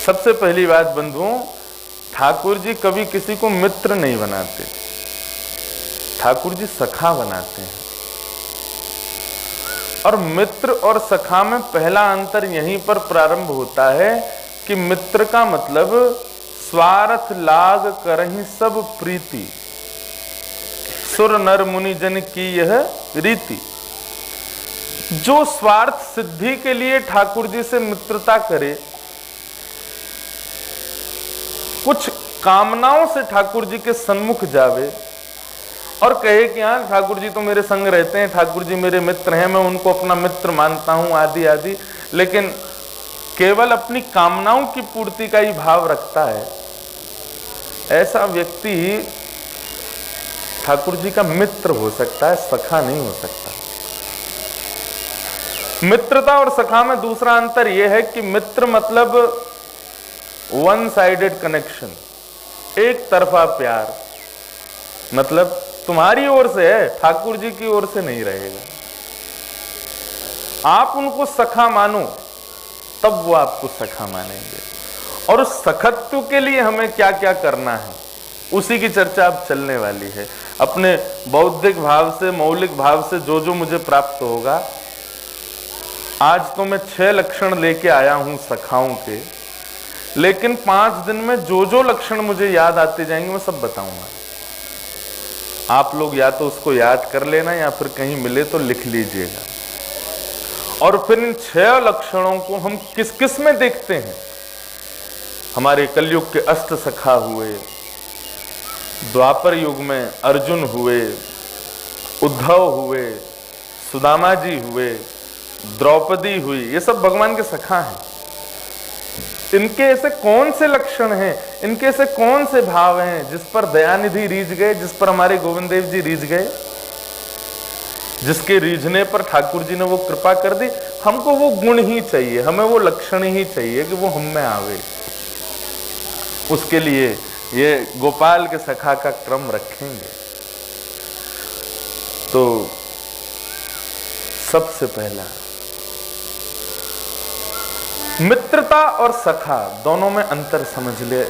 सबसे पहली बात बंधुओं, ठाकुर जी कभी किसी को मित्र नहीं बनाते, ठाकुर जी सखा बनाते हैं। और मित्र और सखा में पहला अंतर यहीं पर प्रारंभ होता है कि मित्र का मतलब स्वार्थ लाग करहि सब प्रीति, सुर नर मुनि जन की यह रीति। जो स्वार्थ सिद्धि के लिए ठाकुर जी से मित्रता करे, कुछ कामनाओं से ठाकुर जी के सन्मुख जावे और कहे कि हाँ ठाकुर जी तो मेरे संग रहते हैं, ठाकुर जी मेरे मित्र हैं, मैं उनको अपना मित्र मानता हूं आदि आदि, लेकिन केवल अपनी कामनाओं की पूर्ति का ही भाव रखता है, ऐसा व्यक्ति ही ठाकुर जी का मित्र हो सकता है, सखा नहीं हो सकता। मित्रता और सखा में दूसरा अंतर यह है कि मित्र मतलब वन साइडेड कनेक्शन, एक तरफा प्यार, मतलब तुम्हारी ओर से है, ठाकुर जी की ओर से नहीं रहेगा। आप उनको सखा मानो तब वो आपको सखा मानेंगे। और उस सखत्व के लिए हमें क्या क्या करना है उसी की चर्चा अब चलने वाली है। अपने बौद्धिक भाव से, मौलिक भाव से जो जो मुझे प्राप्त होगा, आज तो मैं 6 लक्षण लेके आया हूं सखाओं के, लेकिन 5 दिन में जो जो लक्षण मुझे याद आते जाएंगे मैं सब बताऊंगा। आप लोग या तो उसको याद कर लेना या फिर कहीं मिले तो लिख लीजिएगा। और फिर इन 6 लक्षणों को हम किस किस में देखते हैं। हमारे कलयुग के अष्ट सखा हुए, द्वापर युग में अर्जुन हुए, उद्धव हुए, सुदामा जी हुए, द्रौपदी हुई, ये सब भगवान के सखा हैं। इनके ऐसे कौन से लक्षण हैं, इनके ऐसे कौन से भाव हैं जिस पर दयानिधि रीझ गए, जिस पर हमारे गोविंद देव जी रीझ गए, जिसके रीझने पर ठाकुर जी ने वो कृपा कर दी। हमको वो गुण ही चाहिए, हमें वो लक्षण ही चाहिए कि वो हम में आवे। उसके लिए ये गोपाल के सखा का क्रम रखेंगे। तो सबसे पहला, मित्रता और सखा दोनों में अंतर समझ ले।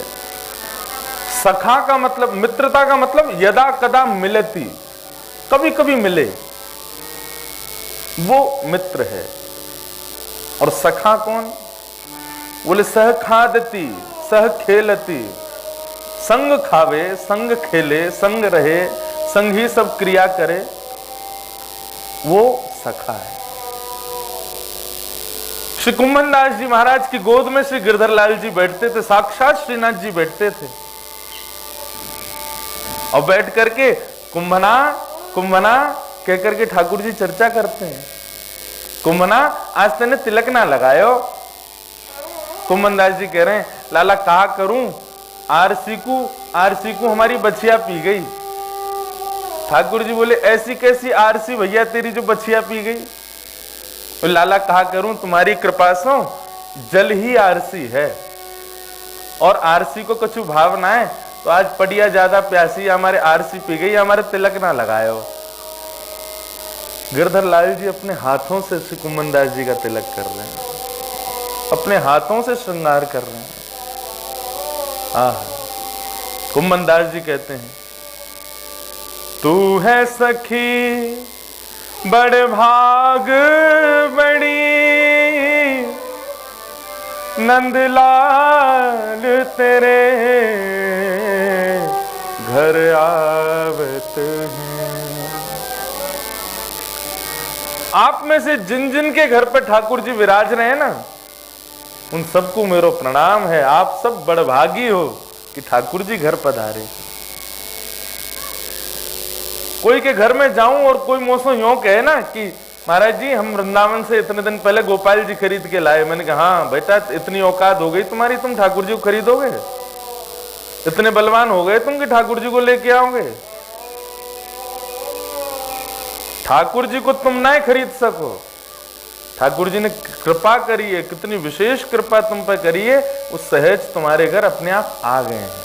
सखा का मतलब, मित्रता का मतलब यदा कदा मिलती, कभी कभी मिले, वो मित्र है। और सखा कौन? बोले सह खादती सह खेलती, संग खावे संग खेले संग रहे, संग ही सब क्रिया करे, वो सखा है। श्री कुंभन दास जी महाराज की गोद में श्री गिरधर लाल जी बैठते थे, साक्षात श्रीनाथ जी बैठते थे और बैठ करके कुंभना कुंभना कह करके ठाकुर जी चर्चा करते हैं। कुंभना आज तेने तिलक ना लगायो। कुंभन दास जी कह रहे हैं लाला कहा करूं, आरसी को हमारी बछिया पी गई। ठाकुर जी बोले ऐसी कैसी आरसी भैया तेरी जो बछिया पी गई? तो लाला कहा करूं, तुम्हारी कृपा से जल ही आरसी है और आरसी को कुछ भावना है, तो आज पड़िया ज्यादा प्यासी, हमारे आरसी पी गई, हमारे तिलक ना लगायो। गिरधर लाल जी अपने हाथों से श्री कुंभन दास जी का तिलक कर रहे हैं, अपने हाथों से श्रृंगार कर रहे हैं। कुंभन दास जी कहते हैं, तू है सखी बड़े भाग बड़ी, नंदलाल तेरे घर आवत हैं। आप में से जिन जिन के घर पर ठाकुर जी विराज रहे हैं ना, उन सबको मेरा प्रणाम है। आप सब बड़भागी हो कि ठाकुर जी घर पधारे। कोई के घर में जाऊं और कोई मुझसे यूं कहे ना कि महाराज जी हम वृंदावन से इतने दिन पहले गोपाल जी खरीद के लाए, मैंने कहा हाँ बेटा इतनी औकात हो गई तुम्हारी, तुम ठाकुर जी को खरीदोगे? इतने बलवान हो गए तुम कि ठाकुर जी को लेके आओगे? ठाकुर जी को तुम ना खरीद सको, ठाकुर जी ने कृपा करी है, कितनी विशेष कृपा तुम पर करी है, उस सहज तुम्हारे घर अपने आप आ गए हैं।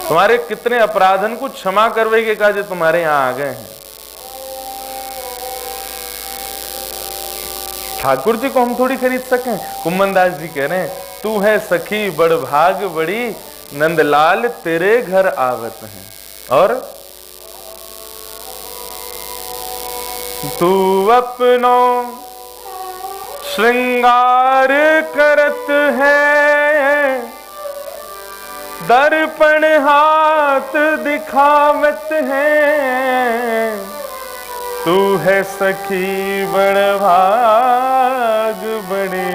तुम्हारे कितने अपराधन को क्षमा करवे के काजे तुम्हारे यहां आ गए हैं। ठाकुर जी को हम थोड़ी खरीद सकें। कुंभन दास जी कह रहे हैं तू है सखी बड़ भाग बड़ी, नंदलाल तेरे घर आवत हैं। और तू अपनो श्रृंगार करत है, दर्पण हाथ दिखावत है। तू है सखी बड़ भाग बड़े,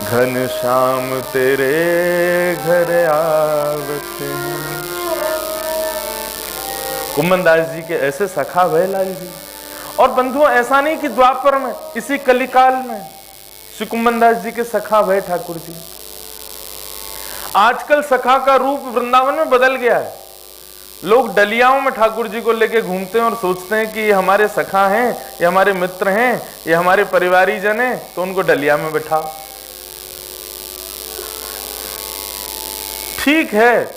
घन श्याम तेरे घर आवत हैं। कुम्भनदास जी के ऐसे सखा भय लाल जी। और बंधुओं, ऐसा नहीं कि द्वापर में, इसी कलिकाल में श्री कुम्भनदास जी के सखा भय ठाकुर जी। आजकल सखा का रूप वृंदावन में बदल गया है। लोग डलियाओं में ठाकुर जी को लेके घूमते हैं और सोचते हैं कि ये हमारे सखा हैं, ये हमारे मित्र हैं, ये हमारे परिवारी जन हैं, तो उनको डलिया में बैठाओ। ठीक है,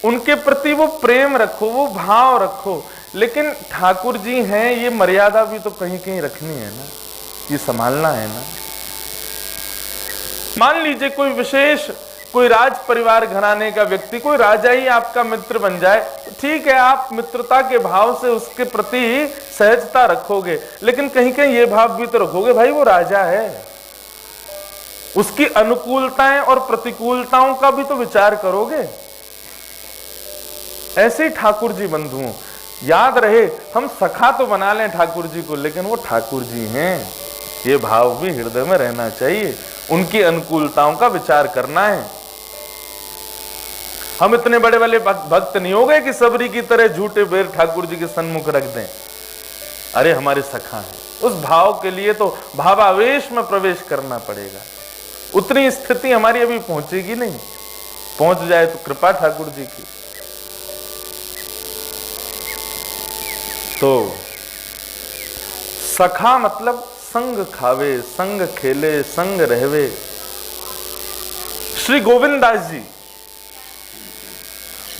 उनके प्रति वो प्रेम रखो, वो भाव रखो, लेकिन ठाकुर जी हैं, ये मर्यादा भी तो कहीं कहीं रखनी है ना, ये संभालना है ना। मान लीजिए कोई विशेष, कोई राज परिवार घराने का व्यक्ति, कोई राजा ही आपका मित्र बन जाए, तो ठीक है, आप मित्रता के भाव से उसके प्रति सहजता रखोगे, लेकिन कहीं कहीं ये भाव भी तो रखोगे, भाई वो राजा है, उसकी अनुकूलताएं और प्रतिकूलताओं का भी तो विचार करोगे। ऐसे ही ठाकुर जी बंधुओं, याद रहे, हम सखा तो बना लें ठाकुर जी को, लेकिन वो ठाकुर जी हैं, ये भाव भी हृदय में रहना चाहिए, उनकी अनुकूलताओं का विचार करना है। हम इतने बड़े वाले भक्त नहीं हो गए कि सबरी की तरह झूठे बेर ठाकुर जी के सन्मुख रख दें। अरे हमारे सखा हैं, उस भाव के लिए तो भावावेश में प्रवेश करना पड़ेगा। उतनी स्थिति हमारी अभी पहुंचेगी नहीं, पहुंच जाए तो कृपा ठाकुर जी की। तो सखा मतलब संग खावे, संग खेले, संग रहवे। श्री गोविंद दास जी,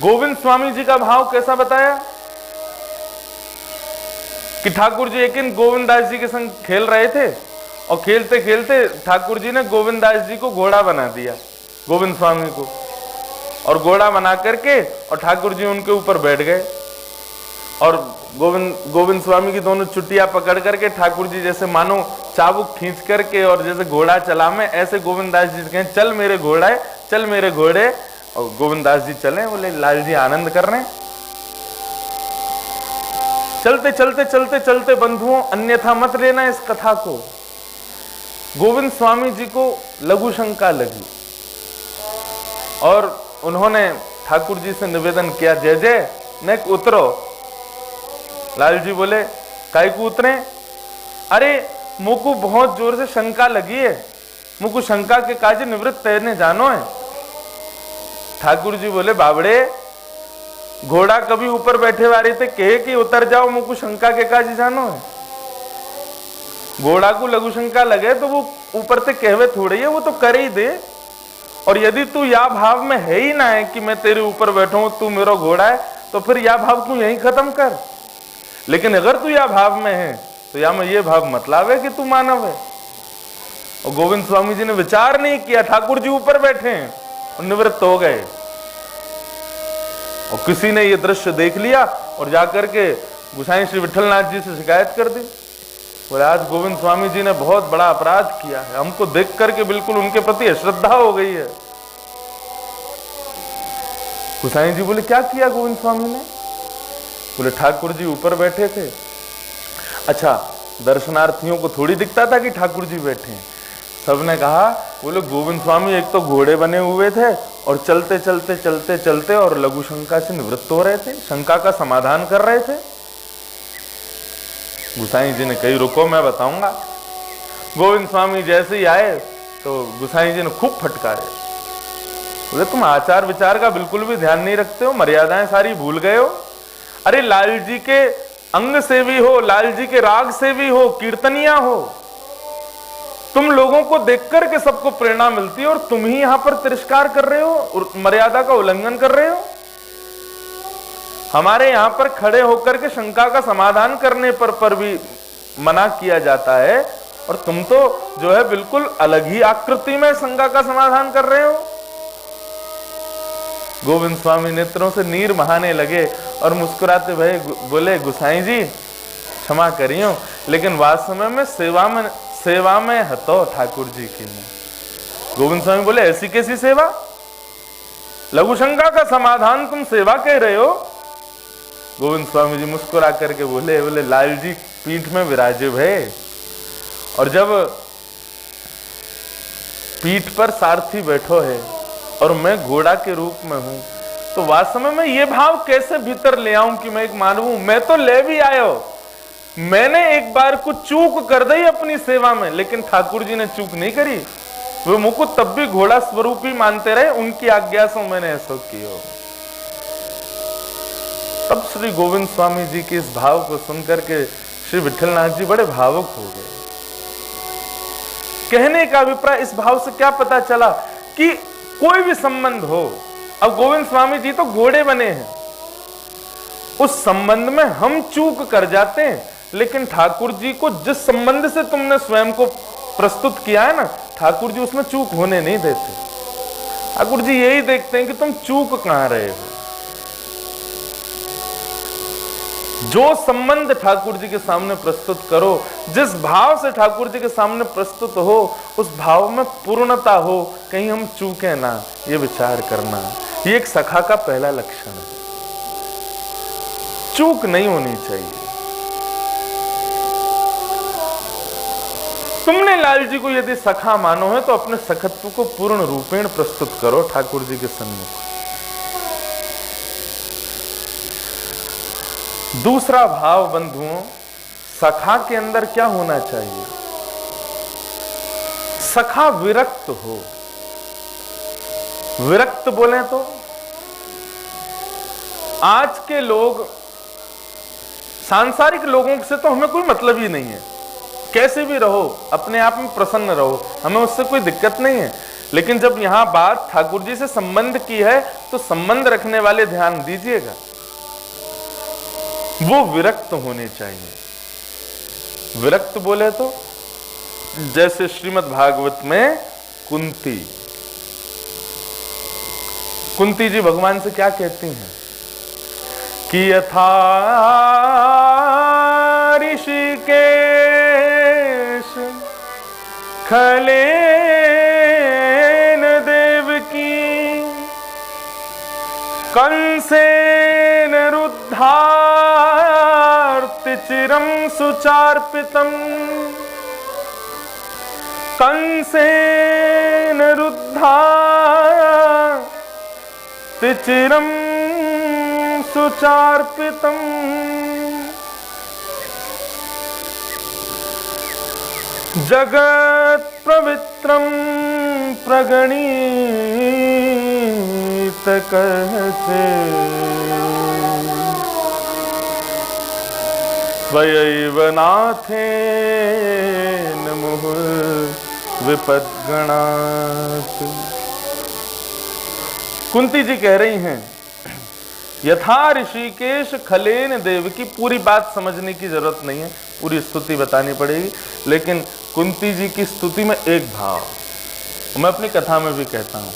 गोविंद स्वामी जी का भाव कैसा बताया कि ठाकुर जी एक दिन गोविंद दास जी के संग खेल रहे थे और खेलते खेलते ठाकुर जी ने गोविंद दास जी को घोड़ा बना दिया, गोविंद स्वामी को, और घोड़ा बना करके और ठाकुर जी उनके ऊपर बैठ गए और गोविंद स्वामी की दोनों चुटिया पकड़ करके ठाकुर जी जैसे मानो चाबुक खींच करके और जैसे घोड़ा चला में, ऐसे गोविंद दास जी कहें चल मेरे घोड़ा, चल मेरे घोड़े, और गोविंद दास जी चले। बोले लाल जी आनंद कर रहे हैं। चलते चलते चलते चलते बंधुओं, अन्यथा मत लेना इस कथा को, गोविंद स्वामी जी को लघु शंका लगी और उन्होंने ठाकुर जी से निवेदन किया, जय जय नेक उतरो। लाल जी बोले काई को उतरे? अरे मुझको बहुत जोर से शंका लगी है, मुझको शंका के काज निवृत्त तैरने जानो है। ठाकुर जी बोले बाबड़े, घोड़ा कभी ऊपर बैठे वाले थे कहे कि उतर जाओ, मुझको शंका के काज जानो है। घोड़ा को लघु शंका लगे तो वो ऊपर से कहवे थोड़ी है, वो तो कर ही दे। और यदि तू या भाव में है ही ना है कि मैं तेरे ऊपर बैठा हूं, तू मेरा घोड़ा है, तो फिर या भाव तू यहीं खत्म कर। लेकिन अगर तू या भाव में है तो या में ये भाव मतलब है कि तू मानव है। और गोविंद स्वामी जी ने विचार नहीं किया, ठाकुर जी ऊपर बैठे हैं और निवृत्त हो गए। और किसी ने ये दृश्य देख लिया और जाकर के गोसाई श्री विठलनाथ जी से शिकायत कर दी। बोले आज गोविंद स्वामी जी ने बहुत बड़ा अपराध किया है, हमको देख करके बिल्कुल उनके प्रति अश्रद्धा हो गई है। गोसाई जी बोले क्या किया गोविंद स्वामी ने? बोले ठाकुर जी ऊपर बैठे थे। अच्छा, दर्शनार्थियों को थोड़ी दिखता था कि ठाकुर जी बैठे हैं। सबने कहा, बोले गोविंद स्वामी एक तो घोड़े बने हुए थे और चलते चलते चलते चलते और लघु शंका से निवृत्त हो रहे थे, शंका का समाधान कर रहे थे। गोसाई जी ने कही रुको मैं बताऊंगा। गोविंद स्वामी जैसे ही आए तो गोसाई जी ने खूब फटकारे। बोले तुम आचार विचार का बिल्कुल भी ध्यान नहीं रखते हो, मर्यादाएं सारी भूल गए हो। अरे लाल जी के अंग से भी हो, लाल जी के राग से भी हो, कीर्तनिया हो, तुम लोगों को देख करके सबको प्रेरणा मिलती है और तुम ही यहां पर तिरस्कार कर रहे हो और मर्यादा का उल्लंघन कर रहे हो। हमारे यहां पर खड़े होकर के शंका का समाधान करने पर भी मना किया जाता है और तुम तो जो है बिल्कुल अलग ही आकृति में शंका का समाधान कर रहे हो। गोविंद स्वामी नेत्रों से नीर बहाने लगे और मुस्कुराते भय बोले, गुसाई जी क्षमा करियो, लेकिन वास्तव में सेवा में हतो ठाकुर जी की नहीं। गोविंद स्वामी बोले, ऐसी कैसी सेवा? लघु शंका का समाधान तुम सेवा कह रहे हो? गोविंद स्वामी जी मुस्कुरा करके बोले लाल जी पीठ में विराजे भय, और जब पीठ पर सारथी बैठो है और मैं घोड़ा के रूप में हूं, तो वास्तव में ये भाव कैसे भीतर ले आऊं कि मैं एक मानव हूं? मैं तो ले भी आयो, मैंने एक बार कुछ चूक कर दी अपनी सेवा में, लेकिन ठाकुर जी ने चूक नहीं करी। वे मुझको तब भी घोड़ा स्वरूप ही मानते रहे, उनकी आज्ञा से मैंने ऐसा किया। तब श्री गोविंद स्वामी जी के इस भाव को सुनकर के श्री विठलनाथ जी बड़े भावुक हो गए। कहने का अभिप्राय इस भाव से क्या पता चला कि कोई भी संबंध हो, अब गोविंद स्वामी जी तो घोड़े बने हैं, उस संबंध में हम चूक कर जाते हैं, लेकिन ठाकुर जी को जिस संबंध से तुमने स्वयं को प्रस्तुत किया है ना, ठाकुर जी उसमें चूक होने नहीं देते। ठाकुर जी यही देखते हैं कि तुम चूक कहां रहे हो। जो संबंध ठाकुर जी के सामने प्रस्तुत करो, जिस भाव से ठाकुर जी के सामने प्रस्तुत हो, उस भाव में पूर्णता हो, कहीं हम चूके ना, ये विचार करना, ये एक सखा का पहला लक्षण है। चूक नहीं होनी चाहिए। तुमने लाल जी को यदि सखा मानो है तो अपने सखत्व को पूर्ण रूपेण प्रस्तुत करो ठाकुर जी के सन्मुख। दूसरा भाव बंधुओं, सखा के अंदर क्या होना चाहिए? सखा विरक्त हो। विरक्त बोले तो आज के लोग, सांसारिक लोगों से तो हमें कोई मतलब ही नहीं है, कैसे भी रहो, अपने आप में प्रसन्न रहो, हमें उससे कोई दिक्कत नहीं है। लेकिन जब यहां बात ठाकुर जी से संबंध की है, तो संबंध रखने वाले ध्यान दीजिएगा, वो विरक्त होने चाहिए। विरक्त बोले तो जैसे श्रीमद् भागवत में कुंती जी भगवान से क्या कहती हैं कि यथा ऋषिकेश खलेन देवकी कंसेन रुद्धार्ति चिरं सुचार्पितम् कंसेन रुद्धार्ति चिरं सुचार्पितम्। जगत् पवित्रं प्रगणित कहते त्वयैव नाथेन मुहुः विपद्गणात्। कुंती जी कह रही हैं, यथा ऋषिकेश खलेन देव की पूरी बात समझने की जरूरत नहीं है, पूरी स्तुति बतानी पड़ेगी, लेकिन कुंती जी की स्तुति में एक भाव मैं अपनी कथा में भी कहता हूं।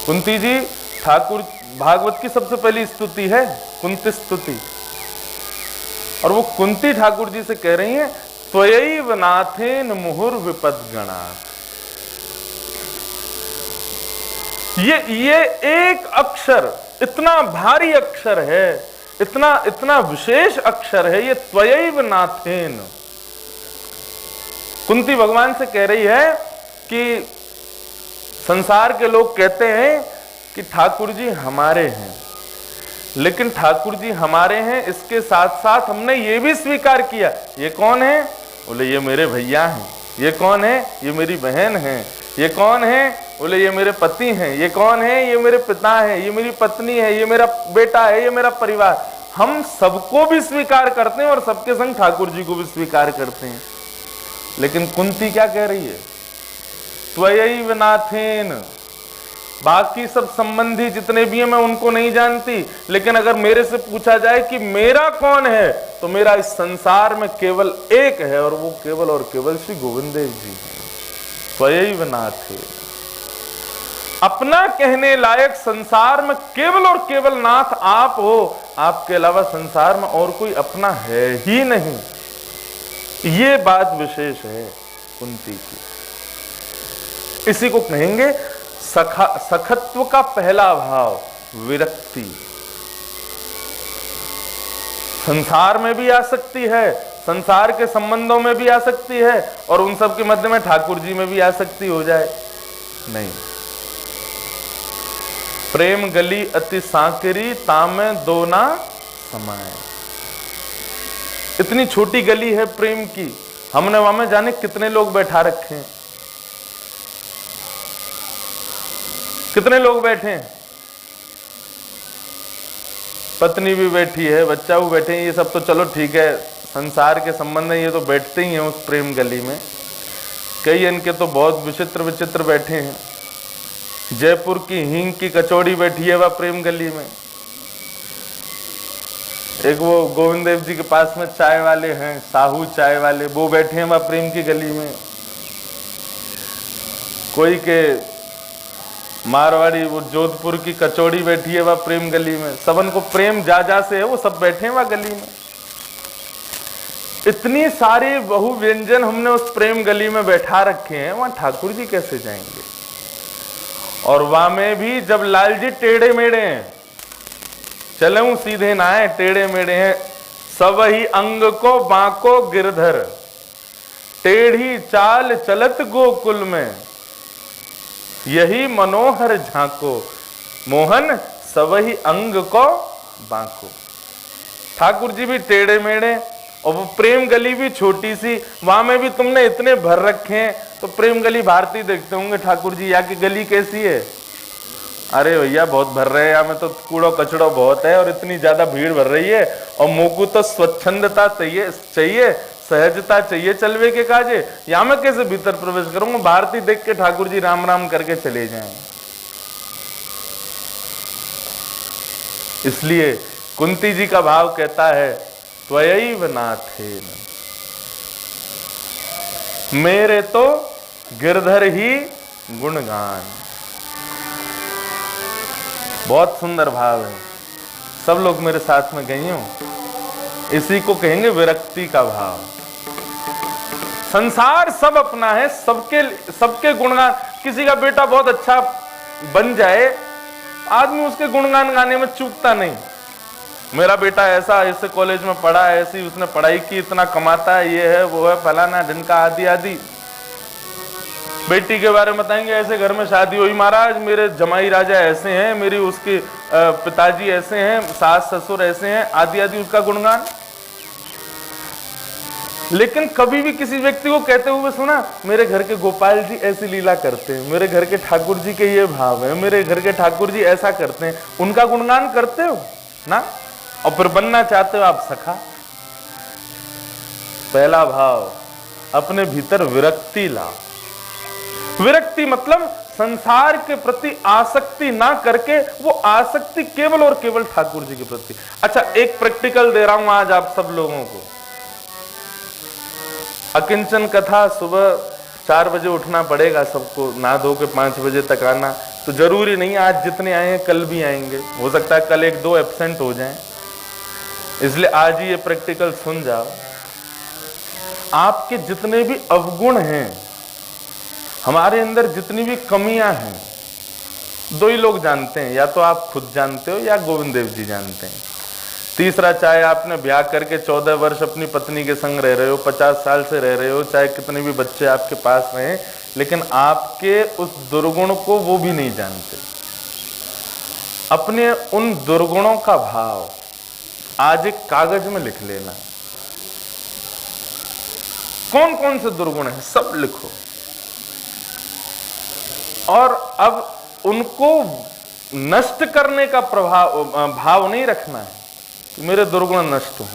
कुंती जी ठाकुर भागवत की सबसे पहली स्तुति है कुंती स्तुति, और वो कुंती ठाकुर जी से कह रही हैं त्वयैव नाथेन मुहुर विपद्गणात्। ये एक अक्षर इतना भारी अक्षर है, इतना विशेष अक्षर है, ये त्वयैव नाथेन। कुंती भगवान से कह रही है कि संसार के लोग कहते हैं कि ठाकुर जी हमारे हैं, लेकिन ठाकुर जी हमारे हैं इसके साथ साथ हमने ये भी स्वीकार किया, ये कौन है? बोले ये मेरे भैया हैं। ये कौन है? ये मेरी बहन है। ये कौन है? बोले ये मेरे पति हैं। ये कौन है? ये मेरे पिता है, ये मेरी पत्नी है, ये मेरा बेटा है, ये मेरा परिवार। हम सबको भी स्वीकार करते हैं और सबके संग ठाकुर जी को भी स्वीकार करते हैं। लेकिन कुंती क्या कह रही है? त्वयैव नाथेन, बाकी सब संबंधी जितने भी हैं मैं उनको नहीं जानती, लेकिन अगर मेरे से पूछा जाए कि मेरा कौन है, तो मेरा इस संसार में केवल एक है, और वो केवल और केवल श्री गोविंद देव जी हैं। त्वयैव नाथे, अपना कहने लायक संसार में केवल और केवल नाथ आप हो, आपके अलावा संसार में और कोई अपना है ही नहीं। ये बात विशेष है कुंती की। इसी को कहेंगे सखत्व का पहला भाव, विरक्ति। संसार में भी आ सकती है, संसार के संबंधों में भी आ सकती है, और उन सब के मध्य में ठाकुर जी में भी आ सकती हो जाए। नहीं, प्रेम गली अति सांकरी, तामे दो ना समाए। इतनी छोटी गली है प्रेम की, हमने वहां में जाने कितने लोग बैठा रखे हैं, कितने लोग बैठे हैं, पत्नी भी बैठी है, बच्चा भी बैठे हैं, ये सब तो चलो ठीक है, संसार के संबंध में ये तो बैठते ही हैं उस प्रेम गली में। कई इनके तो बहुत विचित्र विचित्र बैठे हैं। जयपुर की हींग की कचौड़ी बैठी है वह प्रेम गली में। एक वो गोविंद देव जी के पास में चाय वाले हैं, साहू चाय वाले, वो बैठे हैं वह प्रेम की गली में। कोई के मारवाड़ी वो जोधपुर की कचौड़ी बैठी है वह प्रेम गली में। सबन को प्रेम जा जा से है, वो सब बैठे हैं वह गली में। इतनी सारी बहु व्यंजन हमने उस प्रेम गली में बैठा रखे हैं, वहां ठाकुर जी कैसे जाएंगे? और वहां में भी जब लाल जी टेढ़े मेढ़े हैं, चलूं सीधे ना है, टेढ़े मेढ़े हैं, सब ही अंग को बांको गिरधर, टेढ़ी चाल चलत गोकुल में, यही मनोहर झांको, मोहन सब ही अंग को बांको। ठाकुर जी भी टेढ़े मेढ़े, और वो प्रेम गली भी छोटी सी, वहां में भी तुमने इतने भर रखे हैं। तो प्रेम गली भारती देखते होंगे ठाकुर जी, यहाँ की गली कैसी है? अरे भैया बहुत भर रहे हैं, यहाँ में तो कूड़ो कचड़ो बहुत है और इतनी ज्यादा भीड़ भर रही है, और मोकू तो स्वच्छंदता चाहिए, सहजता चाहिए चलवे के काजे, यहाँ में कैसे भीतर प्रवेश करूंगा? भारती देख के ठाकुर जी राम राम करके चले जाएं। इसलिए कुंती जी का भाव कहता है, त्वयैव नाथेन, मेरे तो गिरधर ही गुणगान। बहुत सुंदर भाव है, सब लोग मेरे साथ में गई हो। इसी को कहेंगे विरक्ति का भाव। संसार सब अपना है, सबके गुणगान। किसी का बेटा बहुत अच्छा बन जाए, आदमी उसके गुणगान गाने में चूकता नहीं। मेरा बेटा ऐसे कॉलेज में पढ़ा है, ऐसी उसने पढ़ाई की, इतना कमाता है, ये है वो है, फलाना ढिनका, आदि आदि। बेटी के बारे में बताएंगे, ऐसे घर में शादी हुई महाराज, मेरे जमाई राजा ऐसे हैं, मेरी उसके पिताजी ऐसे हैं, सास ससुर ऐसे हैं, आदि आदि, उसका गुणगान। लेकिन कभी भी किसी व्यक्ति को कहते हुए सुना, मेरे घर के गोपाल जी ऐसी लीला करते हैं, मेरे घर के ठाकुर जी के ये भाव है, मेरे घर के ठाकुर जी ऐसा करते हैं, उनका गुणगान करते हो ना? और फिर बनना चाहते हो आप सखा। पहला भाव, अपने भीतर विरक्ति लाओ। विरक्ति मतलब संसार के प्रति आसक्ति ना करके, वो आसक्ति केवल और केवल ठाकुर जी के प्रति। अच्छा, एक प्रैक्टिकल दे रहा हूं आज आप सब लोगों को। अकिंचन कथा, सुबह 4 बजे उठना पड़ेगा सबको, नहा धो के 5 बजे तक आना। तो जरूरी नहीं आज जितने आए हैं कल भी आएंगे, हो सकता है कल 1-2 एब्सेंट हो जाएं, इसलिए आज ही ये प्रैक्टिकल सुन जाओ। आपके जितने भी अवगुण हैं, हमारे अंदर जितनी भी कमियां हैं, 2 ही लोग जानते हैं, या तो आप खुद जानते हो या गोविंद देव जी जानते हैं। तीसरा, चाहे आपने ब्याह करके 14 वर्ष अपनी पत्नी के संग रह रहे हो, 50 साल से रह रहे हो, चाहे कितने भी बच्चे आपके पास रहे, लेकिन आपके उस दुर्गुण को वो भी नहीं जानते। अपने उन दुर्गुणों का भाव आज एक कागज में लिख लेना। कौन कौन से दुर्गुण है सब लिखो, और अब उनको नष्ट करने का भाव नहीं रखना है कि मेरे दुर्गुण नष्ट हों।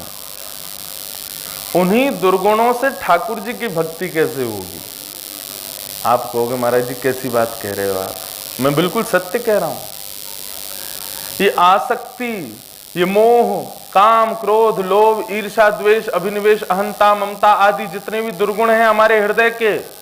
उन्हीं दुर्गुणों से ठाकुर जी की भक्ति कैसे होगी? आप कहोगे महाराज जी कैसी बात कह रहे हो आप? मैं बिल्कुल सत्य कह रहा हूं। ये आसक्ति, ये मोह, काम, क्रोध, लोभ, ईर्ष्या, द्वेष, अभिनिवेश, अहंता, ममता आदि जितने भी दुर्गुण हैं हमारे हृदय के,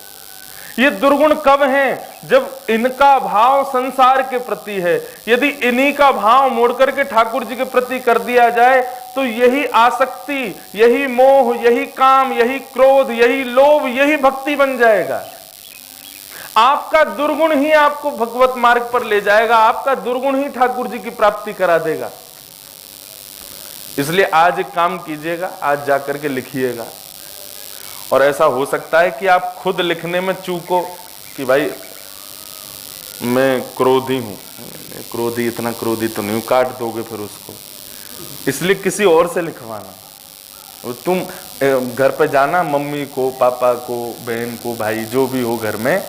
ये दुर्गुण कब हैं? जब इनका भाव संसार के प्रति है। यदि इन्हीं का भाव मोड़ करके ठाकुर जी के प्रति कर दिया जाए तो यही आसक्ति, यही मोह, यही काम, यही क्रोध, यही लोभ, यही भक्ति बन जाएगा। आपका दुर्गुण ही आपको भगवत मार्ग पर ले जाएगा, आपका दुर्गुण ही ठाकुर जी की प्राप्ति करा देगा। इसलिए आज एक काम कीजिएगा, आज जाकर के लिखिएगा। और ऐसा हो सकता है कि आप खुद लिखने में चूको कि भाई मैं क्रोधी हूं, क्रोधी, इतना क्रोधी तो नहीं, काट दोगे फिर उसको, इसलिए किसी और से लिखवाना। तुम घर पे जाना, मम्मी को, पापा को, बहन को, भाई जो भी हो घर में,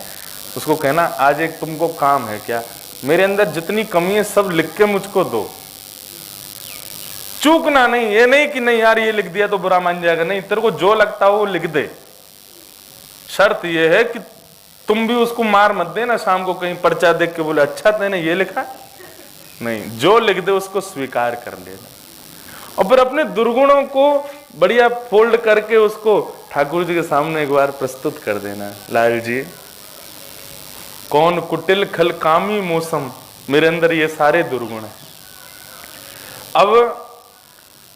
उसको कहना आज एक तुमको काम है क्या, मेरे अंदर जितनी कमी है सब लिख के मुझको दो। चूकना नहीं, ये नहीं कि नहीं यार ये लिख दिया तो बुरा मान जाएगा, नहीं, तेरे को जो लगता हो वो लिख दे। शर्त ये है कि तुम भी उसको मार मत देना, शाम को कहीं पर्चा देख के बोले अच्छा तेने ये लिखा, नहीं, जो लिख दे उसको स्वीकार कर लेना। और फिर अपने दुर्गुणों को बढ़िया फोल्ड करके उसको ठाकुर जी के सामने एक बार प्रस्तुत कर देना। लाल जी, कौन कुटिल खल कामी मौसम, मेरे अंदर ये सारे दुर्गुण हैं। अब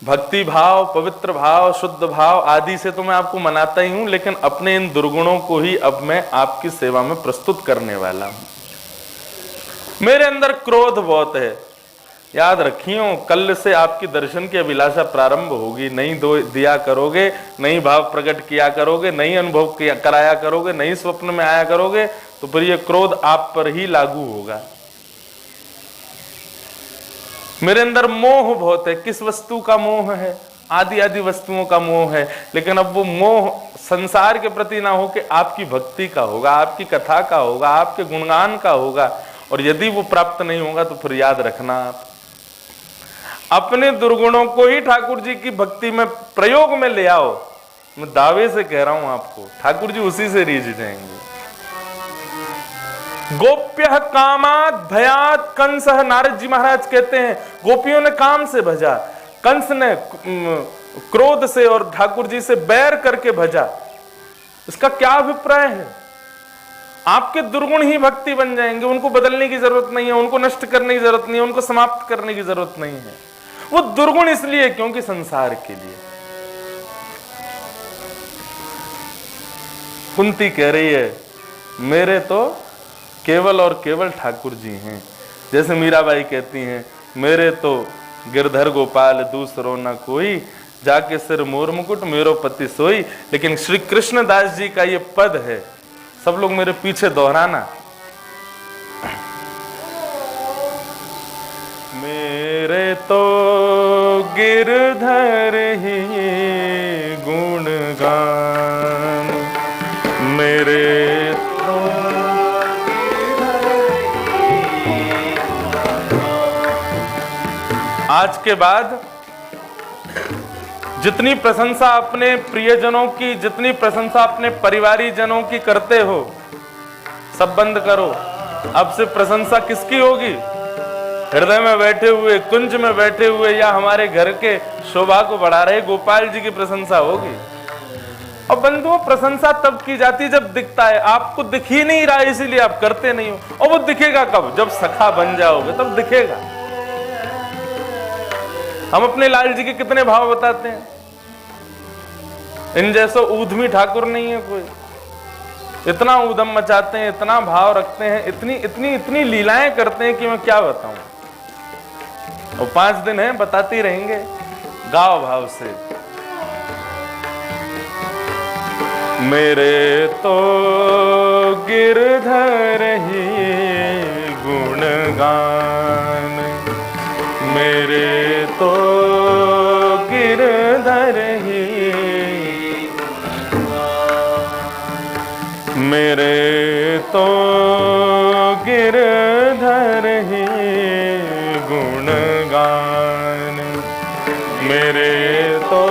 भक्ति भाव, पवित्र भाव, शुद्ध भाव आदि से तो मैं आपको मनाता ही हूं, लेकिन अपने इन दुर्गुणों को ही अब मैं आपकी सेवा में प्रस्तुत करने वाला हूं। मेरे अंदर क्रोध बहुत है, याद रखियो, कल से आपकी दर्शन की अभिलाषा प्रारंभ होगी। नहीं दिया करोगे, नहीं भाव प्रकट किया करोगे, नहीं अनुभव कराया करोगे, नहीं स्वप्न में आया करोगे, तो फिर ये क्रोध आप पर ही लागू होगा। मेरे अंदर मोह बहुत है। किस वस्तु का मोह है? आदि आदि वस्तुओं का मोह है। लेकिन अब वो मोह संसार के प्रति ना हो कि आपकी भक्ति का होगा, आपकी कथा का होगा, आपके गुणगान का होगा। और यदि वो प्राप्त नहीं होगा तो फिर याद रखना, आप अपने दुर्गुणों को ही ठाकुर जी की भक्ति में प्रयोग में ले आओ। मैं दावे से कह रहा हूं आपको, ठाकुर जी उसी से रीझ जाएंगे। गोप्य कामात भयात कंस, नारद जी महाराज कहते हैं गोपियों ने काम से भजा, कंस ने क्रोध से और ठाकुर जी से बैर करके भजा। इसका क्या अभिप्राय है? आपके दुर्गुण ही भक्ति बन जाएंगे, उनको बदलने की जरूरत नहीं है, उनको नष्ट करने की जरूरत नहीं है, उनको समाप्त करने की जरूरत नहीं है। वो दुर्गुण इसलिए क्योंकि संसार के लिए। कुंती कह रही है मेरे तो केवल और केवल ठाकुर जी हैं। जैसे मीराबाई कहती हैं मेरे तो गिरधर गोपाल दूसरो न कोई, जाके सिर मोर मुकुट मेरो पति सोई। लेकिन श्री कृष्णदास जी का ये पद है, सब लोग मेरे पीछे दोहराना। मेरे तो गिरधर ही गुणगान, मेरे तो आज के बाद जितनी प्रशंसा अपने प्रियजनों की, जितनी प्रशंसा अपने परिवारी जनों की करते हो, सब बंद करो। अब से प्रशंसा किसकी होगी? हृदय में बैठे हुए, कुंज में बैठे हुए या हमारे घर के शोभा को बढ़ा रहे गोपाल जी की प्रशंसा होगी। और बंधुओं, प्रशंसा तब की जाती जब दिखता है। आपको दिख ही नहीं रहा इसीलिए आप करते नहीं हो। और वो दिखेगा कब? जब सखा बन जाओगे तब दिखेगा। हम अपने लाल जी के कितने भाव बताते हैं। इन जैसा ऊधमी ठाकुर नहीं है कोई। इतना ऊधम मचाते हैं, इतना भाव रखते हैं, इतनी इतनी इतनी लीलाएं करते हैं कि मैं क्या बताऊं। और 5 दिन है, बताते ही रहेंगे। गाओ भाव से। मेरे तो गिरधर ही गुणगान, मेरे तो गिरधर ही, मेरे तो गिरधर ही गुणगान, मेरे तो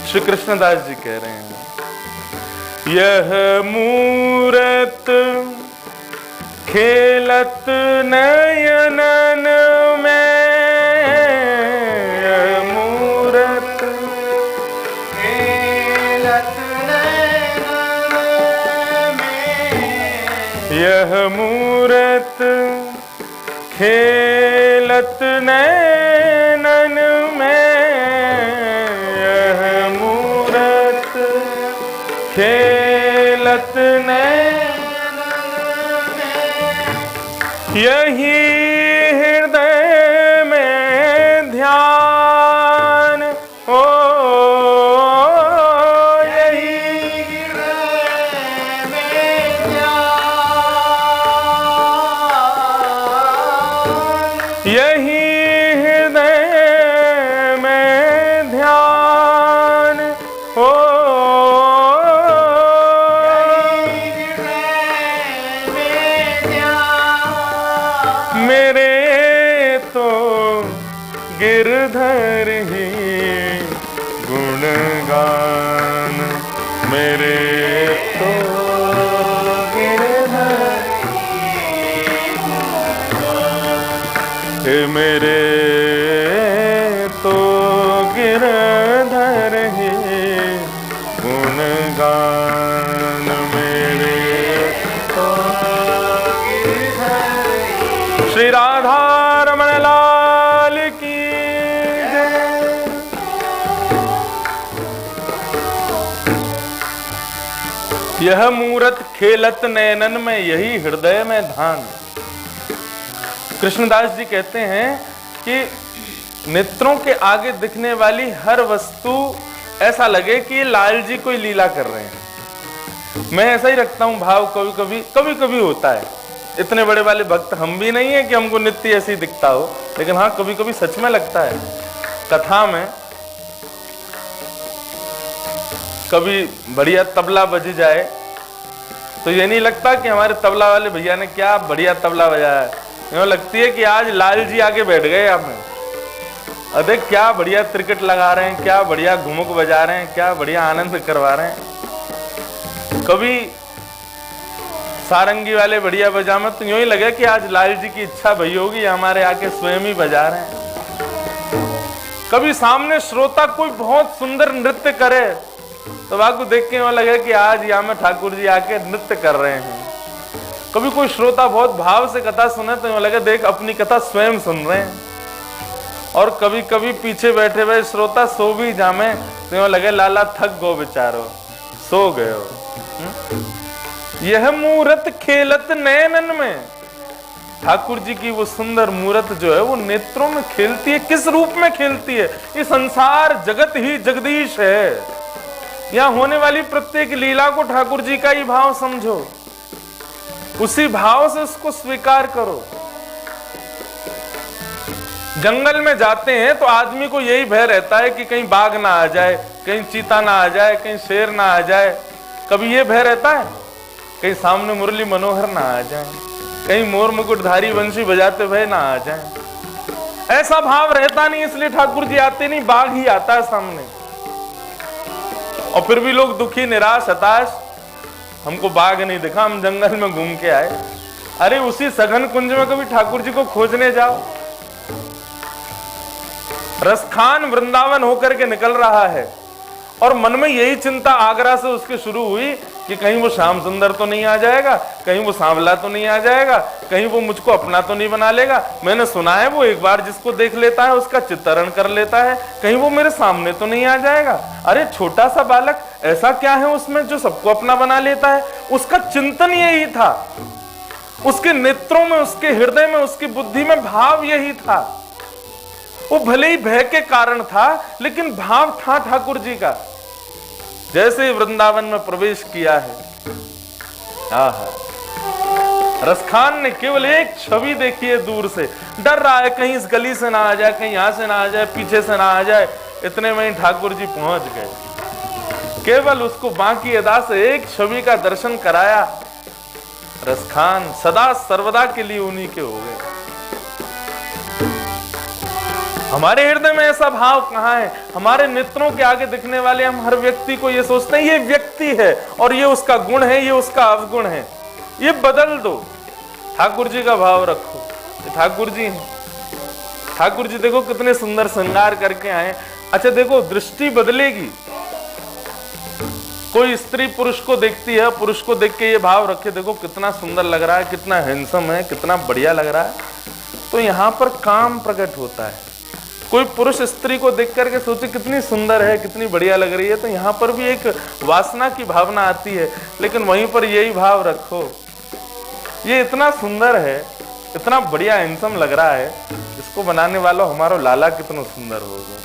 श्री कृष्णदास जी कह रहे हैं, यह मूरत खेलत नयनन में, यह मूरत खेलत नयनन में, यह मूरत खेलत नैनन में, यह मूरत खेलत नैनन में, यही हृदय में ध्यान हो, यही हृदय में ध्यान, यही हृदय में ध्यान हो, यही हृदय में ध्यान, मेरे तो गिरधर ही गुणगान, मेरे तो गिरधर ही, मेरे तो गिरधर ही गुणगान, मेरे तो गिरधर ही। श्री राधा रमण लाल की जय। यह मूरत खेलत नैनन में, यही हृदय में ध्यान। कृष्णदास जी कहते हैं कि नेत्रों के आगे दिखने वाली हर वस्तु ऐसा लगे कि लाल जी कोई लीला कर रहे हैं। मैं ऐसा ही रखता हूं भाव, कभी कभी होता है। इतने बड़े वाले भक्त हम भी नहीं है कि हमको नित्य ऐसे ही दिखता हो, लेकिन हाँ कभी कभी सच में लगता है। कथा में कभी बढ़िया तबला बज जाए तो ये नहीं लगता कि हमारे तबला वाले भैया ने क्या बढ़िया तबला बजाया है, यूँ लगती है कि आज लाल जी आगे बैठ गए हमें। अरे क्या बढ़िया त्रिकट लगा रहे हैं, क्या बढ़िया घुमुक बजा रहे हैं, क्या बढ़िया आनंद करवा रहे हैं। कभी सारंगी वाले बढ़िया बजा में तो यूं ही लगे कि आज लाल जी की इच्छा भई होगी, हमारे आके स्वयं ही बजा रहे हैं। कभी सामने श्रोता कोई बहुत सुंदर नृत्य करे तो आपको देख के यूं लगे कि आज यहाँ में ठाकुर जी आके नृत्य कर रहे हैं। कभी कोई श्रोता बहुत भाव से कथा सुने तो यूं लगे देख अपनी कथा स्वयं सुन रहे हैं। और कभी कभी पीछे बैठे हुए श्रोता सो भी जामे तो यूं लगे लाला थक गो बेचारो, सो गए हो। यह मूरत खेलत नैनन में, ठाकुर जी की वो सुंदर मूरत जो है वो नेत्रों में खेलती है। किस रूप में खेलती है? ये संसार जगत ही जगदीश है। यहाँ होने वाली प्रत्येक लीला को ठाकुर जी का ही भाव समझो, उसी भाव से उसको स्वीकार करो। जंगल में जाते हैं तो आदमी को यही भय रहता है कि कहीं बाघ ना आ जाए, कहीं चीता ना आ जाए, कहीं शेर ना आ जाए। कभी ये भय रहता है कहीं सामने मुरली मनोहर ना आ जाए, कहीं मोर मुकुटधारी वंशी बजाते हुए ना आ जाए। ऐसा भाव रहता नहीं, इसलिए ठाकुर जी आते नहीं, बाघ ही आता है सामने। और फिर भी लोग दुखी, निराश, हताश, हमको बाघ नहीं दिखा, हम जंगल में घूम के आए। अरे उसी सघन कुंज में कभी ठाकुर जी को खोजने जाओ। रसखान वृंदावन होकर के निकल रहा है और मन में यही चिंता आगरा से उसके शुरू हुई कि कहीं वो श्याम सुंदर तो नहीं आ जाएगा, कहीं वो सांवला तो नहीं आ जाएगा, कहीं वो मुझको अपना तो नहीं बना लेगा। मैंने सुना है वो एक बार जिसको देख लेता है उसका चित्रण कर लेता है, कहीं वो मेरे सामने तो नहीं आ जाएगा। अरे छोटा सा बालक, ऐसा क्या है उसमें जो सबको अपना बना लेता है? उसका चिंतन यही था, उसके नेत्रों में, उसके हृदय में, उसकी बुद्धि में भाव यही था। वो भले ही भय के कारण था लेकिन भाव था ठाकुर जी का। जैसे वृंदावन में प्रवेश किया है, आहा, रसखान ने केवल एक छवि देखी है दूर से, डर रहा है कहीं इस गली से ना आ जाए, कहीं यहां से ना आ जाए, पीछे से ना आ जाए। इतने में ही ठाकुर जी पहुंच गए। केवल उसको बाकी अदा से एक छवि का दर्शन कराया, रसखान सदा सर्वदा के लिए उन्हीं के हो गए। हमारे हृदय में ऐसा भाव कहाँ है? हमारे नेत्रों के आगे दिखने वाले हम हर व्यक्ति को ये सोचते हैं ये व्यक्ति है और ये उसका गुण है, ये उसका अवगुण है। ये बदल दो, ठाकुर जी का भाव रखो। ये ठाकुर जी हैं। ठाकुर जी देखो कितने सुंदर श्रृंगार करके आए। अच्छा देखो, दृष्टि बदलेगी। कोई स्त्री पुरुष को देखती है, पुरुष को देख के ये भाव रखे, देखो कितना सुंदर लग रहा है, कितना हैंडसम है, कितना बढ़िया लग रहा है, तो यहाँ पर काम प्रकट होता है। कोई पुरुष स्त्री को देख करके सोचे कितनी सुंदर है, कितनी बढ़िया लग रही है, तो यहाँ पर भी एक वासना की भावना आती है। लेकिन वहीं पर यही भाव रखो, ये इतना सुंदर है, इतना बढ़िया हैंडसम लग रहा है, इसको बनाने वाला हमारो लाला कितना सुंदर होगा,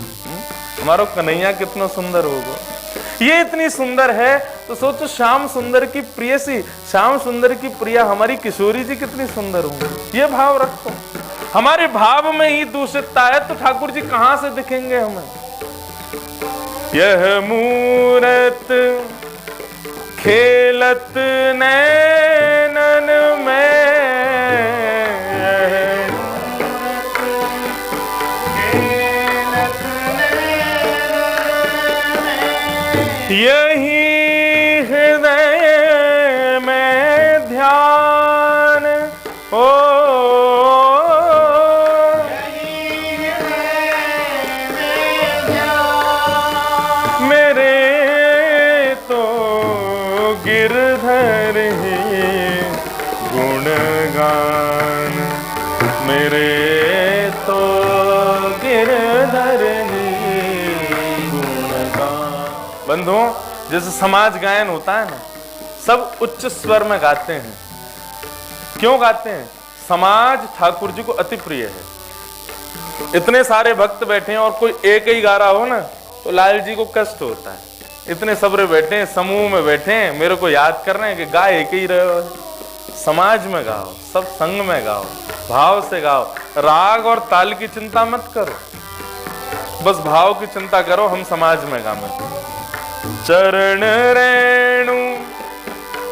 हमारो कन्हैया कितना सुंदर होगा। ये इतनी सुंदर है तो सोचो श्याम सुंदर की प्रियसी, श्याम सुंदर की प्रिया हमारी किशोरी जी कितनी सुंदर होंगी। ये भाव रखो। हमारे भाव में ही दूषितता है तो ठाकुर जी कहां से दिखेंगे हमें? यह मूरत खेलत नैनन में, यही हृदय में ध्यान हो, मेरे तो गिरधर ही गुणगान, मेरे तो गिरधर ही गुणगान। बंधुओं, जैसे समाज गायन होता है ना, सब उच्च स्वर में गाते हैं। क्यों गाते हैं? समाज ठाकुर जी को अति प्रिय है। इतने सारे भक्त बैठे हैं और कोई एक ही गा रहा हो ना तो लाल जी को कष्ट होता है। इतने सबरे बैठे हैं, समूह में बैठे हैं, मेरे को याद कर रहे हैं कि गा एक ही रहे हो। समाज में गाओ, सब संग में गाओ, भाव से गाओ। राग और ताल की चिंता मत करो, बस भाव की चिंता करो। हम समाज में गाएं। चरण रेणु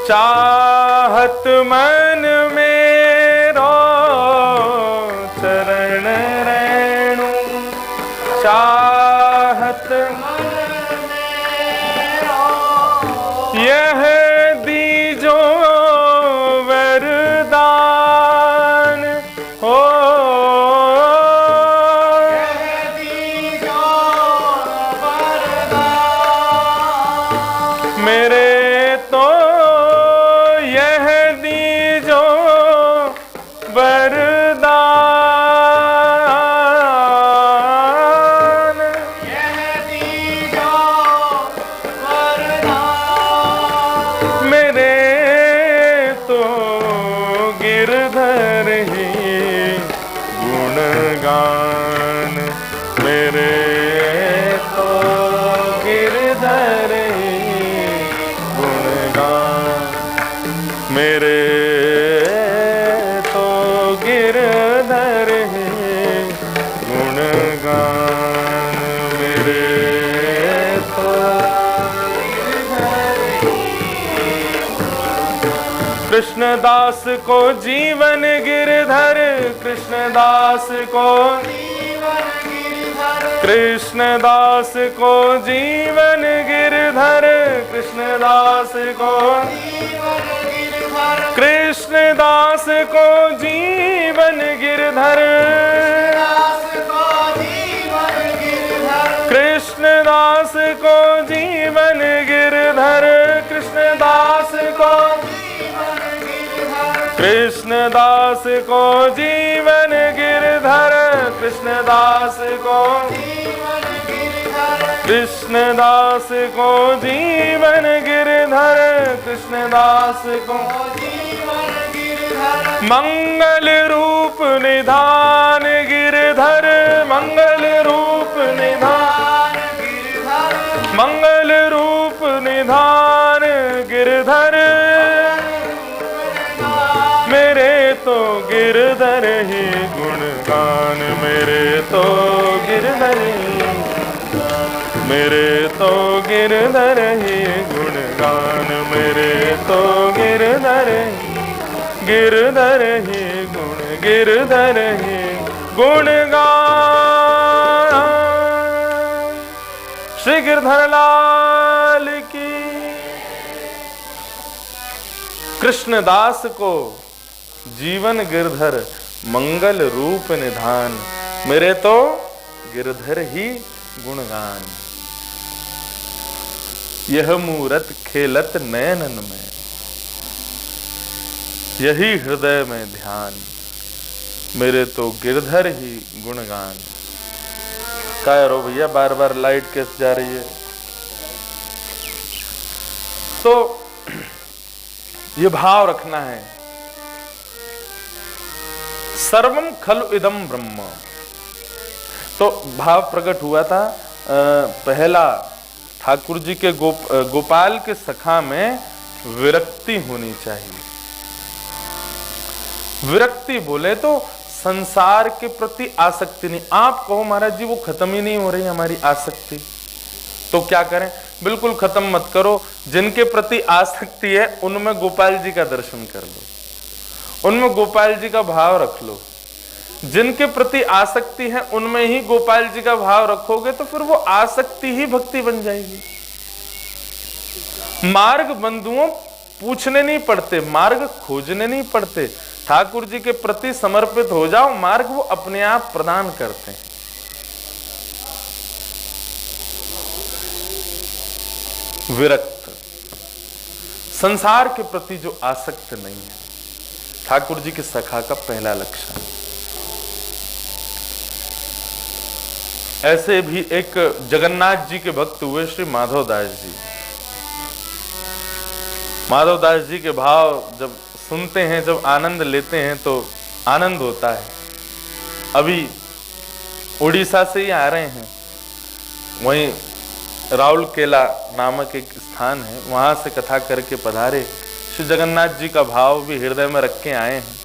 चाहत मन मेरो, चरण रेणु चाहत मन मेरो, यह दीजो वरदान हो, यह दीजो वरदान, मेरे तो यह दीजो वरदान, यह दीजो वरदान, मेरे तो गिरधर ही गुणगान, मेरे तो गिरधर ही गुणगान, मेरे तो गिरधर ही गुणगान, मेरे तो गिरधर ही। कृष्णदास को जीवन गिरधर, कृष्णदास को जीवन गिरधर, कृष्णदास को जीवन गिरधर, कृष्णदास को जीवन गिरधर, कृष्णदास को जीवन गिरधर, कृष्णदास को जीवन गिरधर, कृष्णदास को कृष्णदास को जीवन गिरधर, कृष्णदास को कृष्णदास को जीवन गिरधर, कृष्णदास को मंगल रूप निधान गिरधर, मंगल रूप निधान गिरधर, मंगल रूप निधान गिरधर, मेरे तो गिरधर ही गुणगान, मेरे तो गिरधर ही, मेरे तो गिरधर ही गुणगान, मेरे तो गिरधर गिरधर ही गुण, गिरधर ही गुणगान। श्री गिरधर लाल की। कृष्णदास को जीवन गिरधर मंगल रूप निधान, मेरे तो गिरधर ही गुणगान। यह मूरत खेलत नयनन में, यही हृदय में ध्यान, मेरे तो गिरधर ही गुणगान। क्या रो भैया, बार बार लाइट कैसे जा रही है? तो ये भाव रखना है, सर्वम खलु इदम ब्रह्म। तो भाव प्रकट हुआ था पहला, ठाकुर जी के गोपाल के सखा में विरक्ति होनी चाहिए। विरक्ति बोले तो संसार के प्रति आसक्ति नहीं। आप कहो महाराज जी वो खत्म ही नहीं हो रही हमारी आसक्ति, तो क्या करें? बिल्कुल खत्म मत करो। जिनके प्रति आसक्ति है उनमें गोपाल जी का दर्शन कर लो, उनमें गोपाल जी का भाव रख लो। जिनके प्रति आसक्ति है उनमें ही गोपाल जी का भाव रखोगे तो फिर वो आसक्ति ही भक्ति बन जाएगी। मार्ग बंधुओं पूछने नहीं पड़ते, मार्ग खोजने नहीं पड़ते। ठाकुर जी के प्रति समर्पित हो जाओ, मार्ग वो अपने आप प्रदान करते हैं। विरक्त, संसार के प्रति जो आसक्त नहीं है, ठाकुर जी के सखा का पहला लक्षण। ऐसे भी एक जगन्नाथ जी के भक्त हुए श्री माधवदास जी। माधवदास जी के भाव जब सुनते हैं, जब आनंद लेते हैं तो आनंद होता है। अभी उड़ीसा से ही आ रहे हैं, वहीं राउरकेला नामक एक स्थान है, वहां से कथा करके पधारे। श्री जगन्नाथ जी का भाव भी हृदय में रख के आए हैं।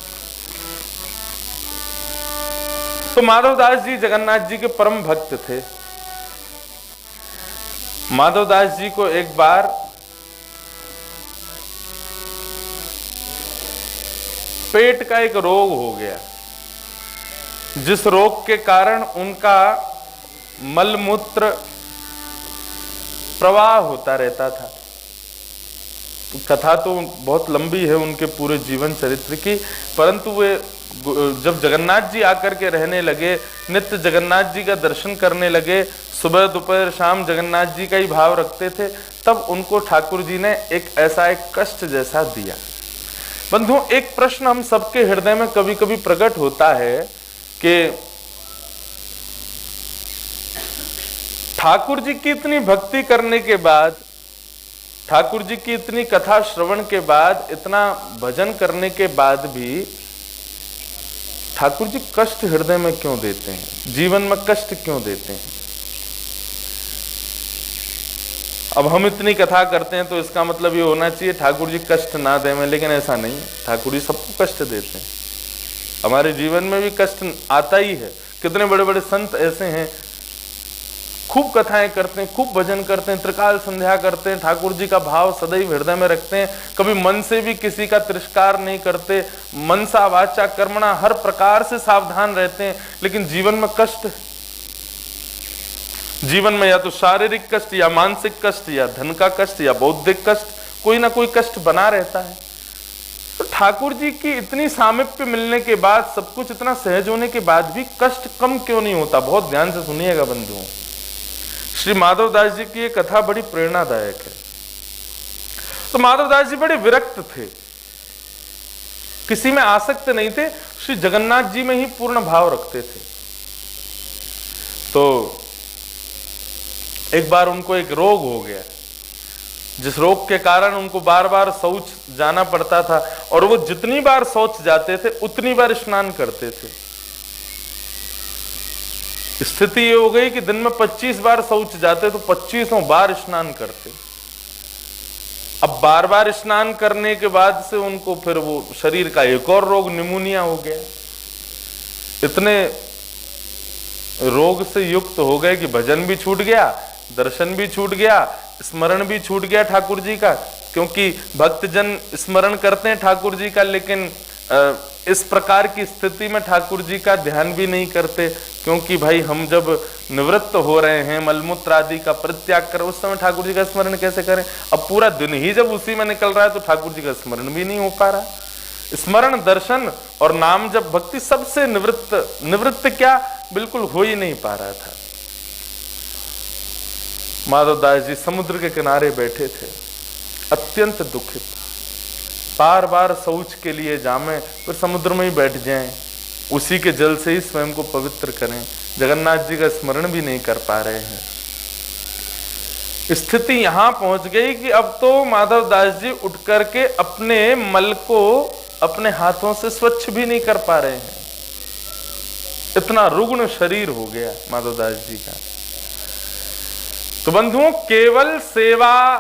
तो माधवदास जी जगन्नाथ जी के परम भक्त थे। माधवदास जी को एक बार पेट का एक रोग हो गया, जिस रोग के कारण उनका मलमूत्र प्रवाह होता रहता था। तो कथा तो बहुत लंबी है उनके पूरे जीवन चरित्र की, परंतु वे जब जगन्नाथ जी आकर के रहने लगे, नित्य जगन्नाथ जी का दर्शन करने लगे, सुबह दोपहर शाम जगन्नाथ जी का ही भाव रखते थे, तब उनको ठाकुर जी ने एक ऐसा एक कष्ट जैसा दिया। बंधु, एक प्रश्न हम सबके हृदय में कभी कभी प्रकट होता है कि ठाकुर जी की इतनी भक्ति करने के बाद, ठाकुर जी की इतनी कथा श्रवण के बाद, इतना भजन करने के बाद भी ठाकुर जी कष्ट हृदय में क्यों देते हैं, जीवन में कष्ट क्यों देते हैं? अब हम इतनी कथा करते हैं तो इसका मतलब ये होना चाहिए ठाकुर जी कष्ट ना दें, लेकिन ऐसा नहीं है। ठाकुर जी सबको कष्ट देते हैं, हमारे जीवन में भी कष्ट आता ही है। कितने बड़े बड़े संत ऐसे हैं, खूब कथाएं करते हैं, खूब भजन करते हैं, त्रिकाल संध्या करते हैं, ठाकुर जी का भाव सदैव हृदय में रखते हैं, कभी मन से भी किसी का तिरस्कार नहीं करते, मनसा वाचा कर्मणा हर प्रकार से सावधान रहते हैं, लेकिन जीवन में कष्ट, जीवन में या तो शारीरिक कष्ट या मानसिक कष्ट या धन का कष्ट या बौद्धिक कष्ट, कोई ना कोई कष्ट बना रहता है। तो ठाकुर जी की इतनी सामीप्य मिलने के बाद, सब कुछ इतना सहज होने के बाद भी कष्ट कम क्यों नहीं होता? बहुत ध्यान से सुनिएगा बंधुओं। श्री माधवदास जी की ये कथा बड़ी प्रेरणादायक है। तो माधवदास जी बड़े विरक्त थे, किसी में आसक्त नहीं थे, श्री जगन्नाथ जी में ही पूर्ण भाव रखते थे। तो एक बार उनको एक रोग हो गया, जिस रोग के कारण उनको बार बार शौच जाना पड़ता था, और वो जितनी बार शौच जाते थे उतनी बार स्नान करते थे। स्थिति ये हो गई कि दिन में 25 बार शौच जाते तो 25 बार स्नान करते। अब बार बार स्नान करने के बाद से उनको फिर वो शरीर का एक और रोग निमोनिया हो गया। इतने रोग से युक्त हो गए कि भजन भी छूट गया, दर्शन भी छूट गया, स्मरण भी छूट गया ठाकुर जी का, क्योंकि भक्तजन स्मरण करते हैं ठाकुर जी का, लेकिन इस प्रकार की स्थिति में ठाकुर जी का ध्यान भी नहीं करते, क्योंकि भाई हम जब निवृत्त हो रहे हैं, मलमूत्र आदि का परित्याग कर, उस समय ठाकुर जी का स्मरण कैसे करें। अब पूरा दिन ही जब उसी में निकल रहा है तो ठाकुर जी का स्मरण भी नहीं हो पा रहा। स्मरण, दर्शन और नाम जब भक्ति सबसे निवृत्त क्या बिल्कुल हो ही नहीं पा रहा था। माधवदास जी समुद्र के किनारे बैठे थे, अत्यंत दुखित, बार बार शौच के लिए जामें फिर समुद्र में ही बैठ जाएं, उसी के जल से ही स्वयं को पवित्र करें, जगन्नाथ जी का स्मरण भी नहीं कर पा रहे हैं। स्थिति यहां पहुंच गई कि अब तो माधवदास जी उठ करके अपने मल को अपने हाथों से स्वच्छ भी नहीं कर पा रहे हैं। इतना रुग्ण शरीर हो गया माधवदास जी का। तो बंधुओं, केवल सेवा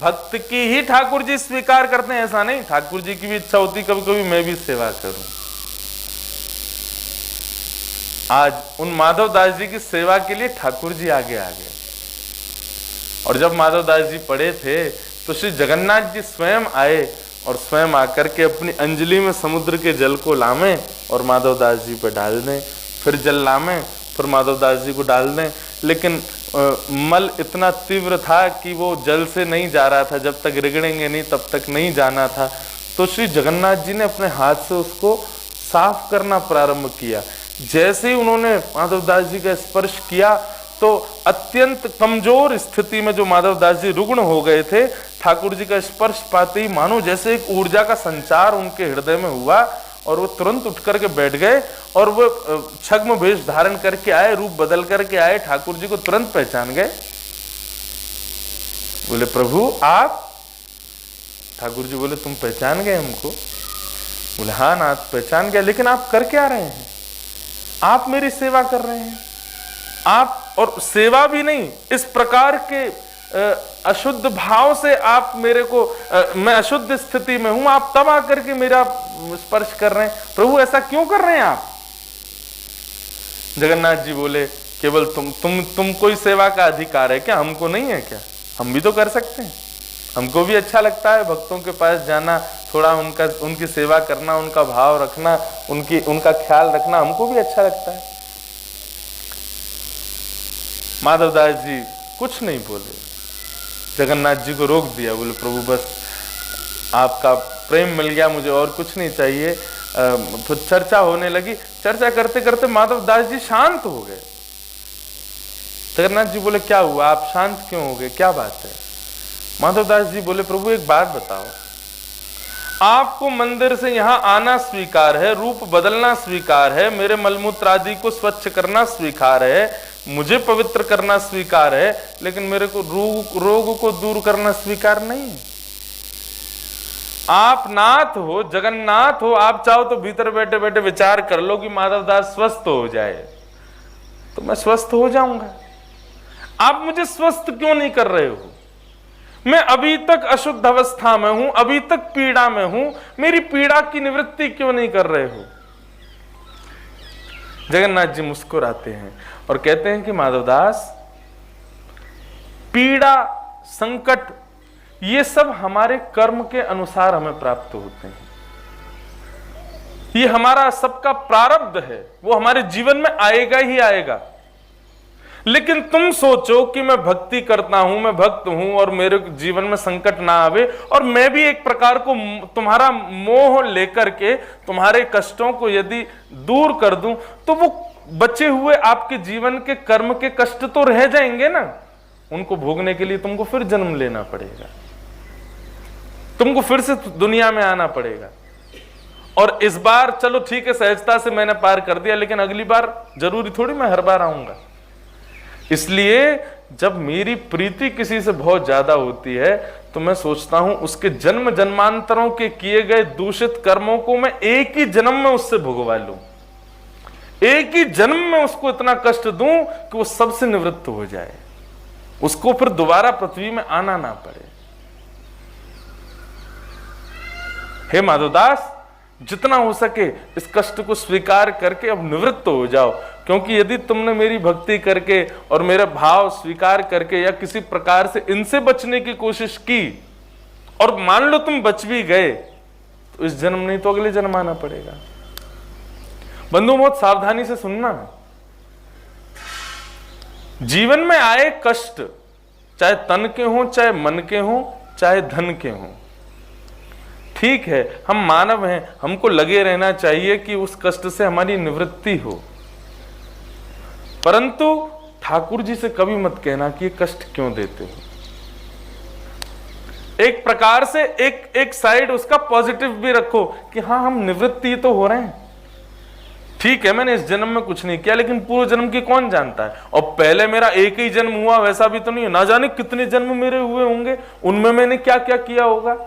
भक्त की ही ठाकुर जी स्वीकार करते हैं ऐसा नहीं, ठाकुर जी की भी इच्छा होती कभी कभी मैं भी सेवा करूं। आज उन माधवदास जी की सेवा के लिए ठाकुर जी आगे आ गए। और जब माधवदास जी पड़े थे तो श्री जगन्नाथ जी स्वयं आए और स्वयं आकर के अपनी अंजलि में समुद्र के जल को लामे और माधवदास जी पर डाल दें, फिर जल लामे फिर माधवदास जी को डाल दें। लेकिन मल इतना तीव्र था कि वो जल से नहीं जा रहा था, जब तक रिगड़ेंगे नहीं तब तक नहीं जाना था। तो श्री जगन्नाथ जी ने अपने हाथ से उसको साफ करना प्रारंभ किया। जैसे ही उन्होंने माधवदास जी का स्पर्श किया तो अत्यंत कमजोर स्थिति में जो माधवदास जी रुग्ण हो गए थे, ठाकुर जी का स्पर्श पाते ही मानो जैसे एक ऊर्जा का संचार उनके हृदय में हुआ और वो तुरंत उठ करके बैठ गए और वो छद्म वेश धारण करके आए, रूप बदल करके आए, ठाकुर जी को तुरंत पहचान गए। बोले प्रभु आप? ठाकुर जी बोले तुम पहचान गए हमको? बोले हाँ नाथ पहचान गया, लेकिन आप कर क्या रहे हैं? आप मेरी सेवा कर रहे हैं, आप, और सेवा भी नहीं, इस प्रकार के अशुद्ध भाव से आप मेरे को, मैं अशुद्ध स्थिति में हूं, आप तब आकर के मेरा स्पर्श कर रहे हैं। प्रभु ऐसा क्यों कर रहे हैं आप? जगन्नाथ जी बोले केवल तुम कोई सेवा का अधिकार है क्या? हमको नहीं है क्या? हम भी तो कर सकते हैं, हमको भी अच्छा लगता है भक्तों के पास जाना, थोड़ा उनकी सेवा करना, उनका भाव रखना, उनका ख्याल रखना, हमको भी अच्छा लगता है। माधवदास जी कुछ नहीं बोले, जगन्नाथ जी को रोक दिया। बोले प्रभु बस आपका प्रेम मिल गया, मुझे और कुछ नहीं चाहिए। तो चर्चा होने लगी, चर्चा करते करते माधवदास जी शांत हो गए। जगन्नाथ जी बोले क्या हुआ, आप शांत क्यों हो गए, क्या बात है? माधवदास जी बोले प्रभु एक बात बताओ, आपको मंदिर से यहाँ आना स्वीकार है, रूप बदलना स्वीकार है, मेरे मलमूत्र आदि को स्वच्छ करना स्वीकार है, मुझे पवित्र करना स्वीकार है, लेकिन मेरे को रोग को दूर करना स्वीकार नहीं है। आप नाथ हो, जगन्नाथ हो, आप चाहो तो भीतर बैठे बैठे विचार कर लो कि माधवदास स्वस्थ हो जाए तो मैं स्वस्थ हो जाऊंगा। आप मुझे स्वस्थ क्यों नहीं कर रहे हो? मैं अभी तक अशुद्ध अवस्था में हूं, अभी तक पीड़ा में हूं, मेरी पीड़ा की निवृत्ति क्यों नहीं कर रहे हो? जगन्नाथ जी मुस्कुराते हैं और कहते हैं कि माधवदास, पीड़ा, संकट, ये सब हमारे कर्म के अनुसार हमें प्राप्त होते हैं। ये हमारा सबका प्रारब्ध है, वो हमारे जीवन में आएगा ही आएगा। लेकिन तुम सोचो कि मैं भक्ति करता हूं, मैं भक्त हूं और मेरे जीवन में संकट ना आवे, और मैं भी एक प्रकार को तुम्हारा मोह लेकर के तुम्हारे कष्टों को यदि दूर कर दूं तो वो बचे हुए आपके जीवन के कर्म के कष्ट तो रह जाएंगे ना। उनको भोगने के लिए तुमको फिर जन्म लेना पड़ेगा, तुमको फिर से दुनिया में आना पड़ेगा। और इस बार चलो ठीक है, सहजता से मैंने पार कर दिया, लेकिन अगली बार जरूरी थोड़ी मैं हर बार आऊंगा। इसलिए जब मेरी प्रीति किसी से बहुत ज्यादा होती है तो मैं सोचता हूं उसके जन्म जन्मांतरों के किए गए दूषित कर्मों को मैं एक ही जन्म में उससे भुगवा लूं, एक ही जन्म में उसको इतना कष्ट दूं कि वो सबसे निवृत्त हो जाए, उसको फिर दोबारा पृथ्वी में आना ना पड़े। हे माधवदास, जितना हो सके इस कष्ट को स्वीकार करके अब निवृत्त हो जाओ, क्योंकि यदि तुमने मेरी भक्ति करके और मेरा भाव स्वीकार करके या किसी प्रकार से इनसे बचने की कोशिश की और मान लो तुम बच भी गए तो इस जन्म नहीं तो अगले जन्म आना पड़ेगा। बंधु बहुत सावधानी से सुनना, जीवन में आए कष्ट चाहे तन के हों, चाहे मन के हों, चाहे धन के हों, ठीक है, हम मानव हैं, हमको लगे रहना चाहिए कि उस कष्ट से हमारी निवृत्ति हो। परंतु ठाकुर जी से कभी मत कहना कि ये कष्ट क्यों देते हो। एक प्रकार से एक साइड उसका पॉजिटिव भी रखो कि हाँ, हम निवृत्ति तो हो रहे हैं, ठीक है, मैंने इस जन्म में कुछ नहीं किया, लेकिन पूर्व जन्म की कौन जानता है, और पहले मेरा एक ही जन्म हुआ वैसा भी तो नहीं है, ना जाने कितने जन्म मेरे हुए होंगे, उनमें मैंने क्या क्या किया होगा,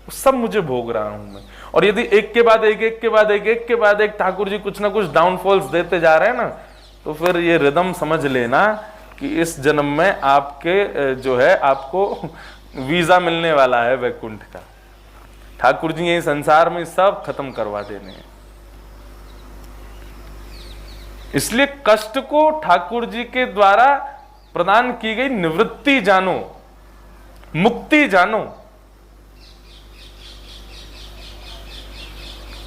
सब मुझे भोग रहा हूं मैं। और यदि एक के बाद एक, एक के बाद एक, एक के बाद एक ठाकुर जी कुछ ना कुछ डाउनफॉल्स देते जा रहे हैं ना, तो फिर ये रिदम समझ लेना कि इस जन्म में आपके जो है आपको वीजा मिलने वाला है वैकुंठ का। ठाकुर जी यही संसार में सब खत्म करवा देने हैं। इसलिए कष्ट को ठाकुर जी के द्वारा प्रदान की गई निवृत्ति जानो, मुक्ति जानो।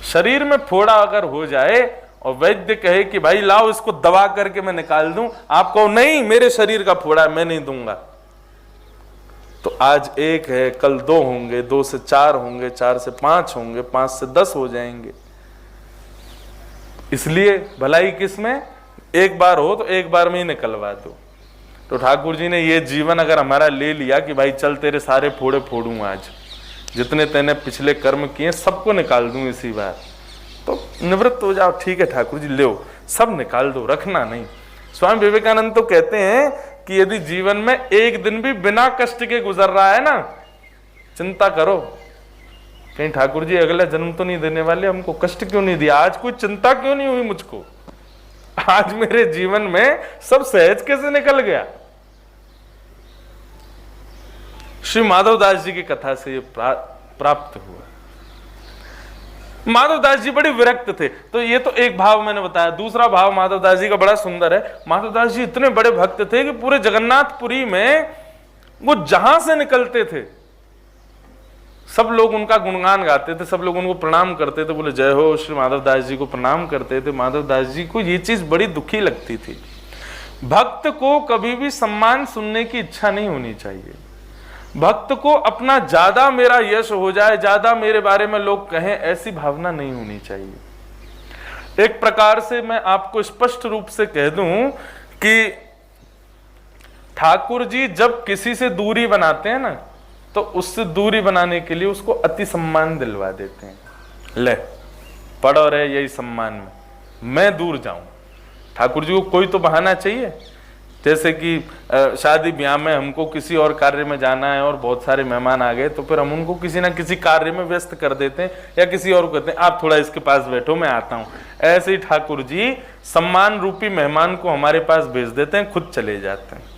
शरीर में फोड़ा अगर हो जाए और वैद्य कहे कि भाई लाओ इसको दबा करके मैं निकाल दूं, आप कहो नहीं मेरे शरीर का फोड़ा है मैं नहीं दूंगा, तो आज एक है कल दो होंगे, 2 से 4 होंगे, 4 से 5 होंगे, 5 से 10 हो जाएंगे। इसलिए भलाई किसमें, एक बार हो तो एक बार में ही निकलवा दो। तो ठाकुर जी ने ये जीवन अगर हमारा ले लिया कि भाई चल तेरे सारे फोड़े फोड़ूं, आज जितने तेने पिछले कर्म किए सबको निकाल दूं इसी बार, तो निवृत्त हो जाओ। ठीक है ठाकुर जी, ले सब निकाल दो, रखना नहीं। स्वामी विवेकानंद तो कहते हैं कि यदि जीवन में एक दिन भी बिना कष्ट के गुजर रहा है ना, चिंता करो कहीं ठाकुर जी अगला जन्म तो नहीं देने वाले, हमको कष्ट क्यों नहीं दिया, आज कोई चिंता क्यों नहीं हुई मुझको, आज मेरे जीवन में सब सहज कैसे निकल गया। श्री माधवदास जी की कथा से ये प्राप्त हुआ। माधवदास जी बड़े विरक्त थे, तो ये तो एक भाव मैंने बताया। दूसरा भाव माधवदास जी का बड़ा सुंदर है। माधवदास जी इतने बड़े भक्त थे कि पूरे जगन्नाथपुरी में वो जहां से निकलते थे सब लोग उनका गुणगान गाते थे, सब लोग उनको प्रणाम करते थे, बोले जय हो, श्री माधवदास जी को प्रणाम करते थे। माधवदास जी को ये चीज बड़ी दुखी लगती थी। भक्त को कभी भी सम्मान सुनने की इच्छा नहीं होनी चाहिए। भक्त को अपना ज्यादा मेरा यश हो जाए, ज्यादा मेरे बारे में लोग कहें, ऐसी भावना नहीं होनी चाहिए। एक प्रकार से मैं आपको स्पष्ट रूप से कह दूं कि ठाकुर जी जब किसी से दूरी बनाते हैं ना, तो उससे दूरी बनाने के लिए उसको अति सम्मान दिलवा देते हैं। ले पड़ो रहे यही सम्मान में, मैं दूर जाऊं। ठाकुर जी को कोई तो बहाना चाहिए, जैसे कि शादी ब्याह में हमको किसी और कार्य में जाना है और बहुत सारे मेहमान आ गए, तो फिर हम उनको किसी ना किसी कार्य में व्यस्त कर देते हैं, या किसी और को कहते हैं आप थोड़ा इसके पास बैठो मैं आता हूं। ऐसे ही ठाकुर जी सम्मान रूपी मेहमान को हमारे पास भेज देते हैं, खुद चले जाते हैं।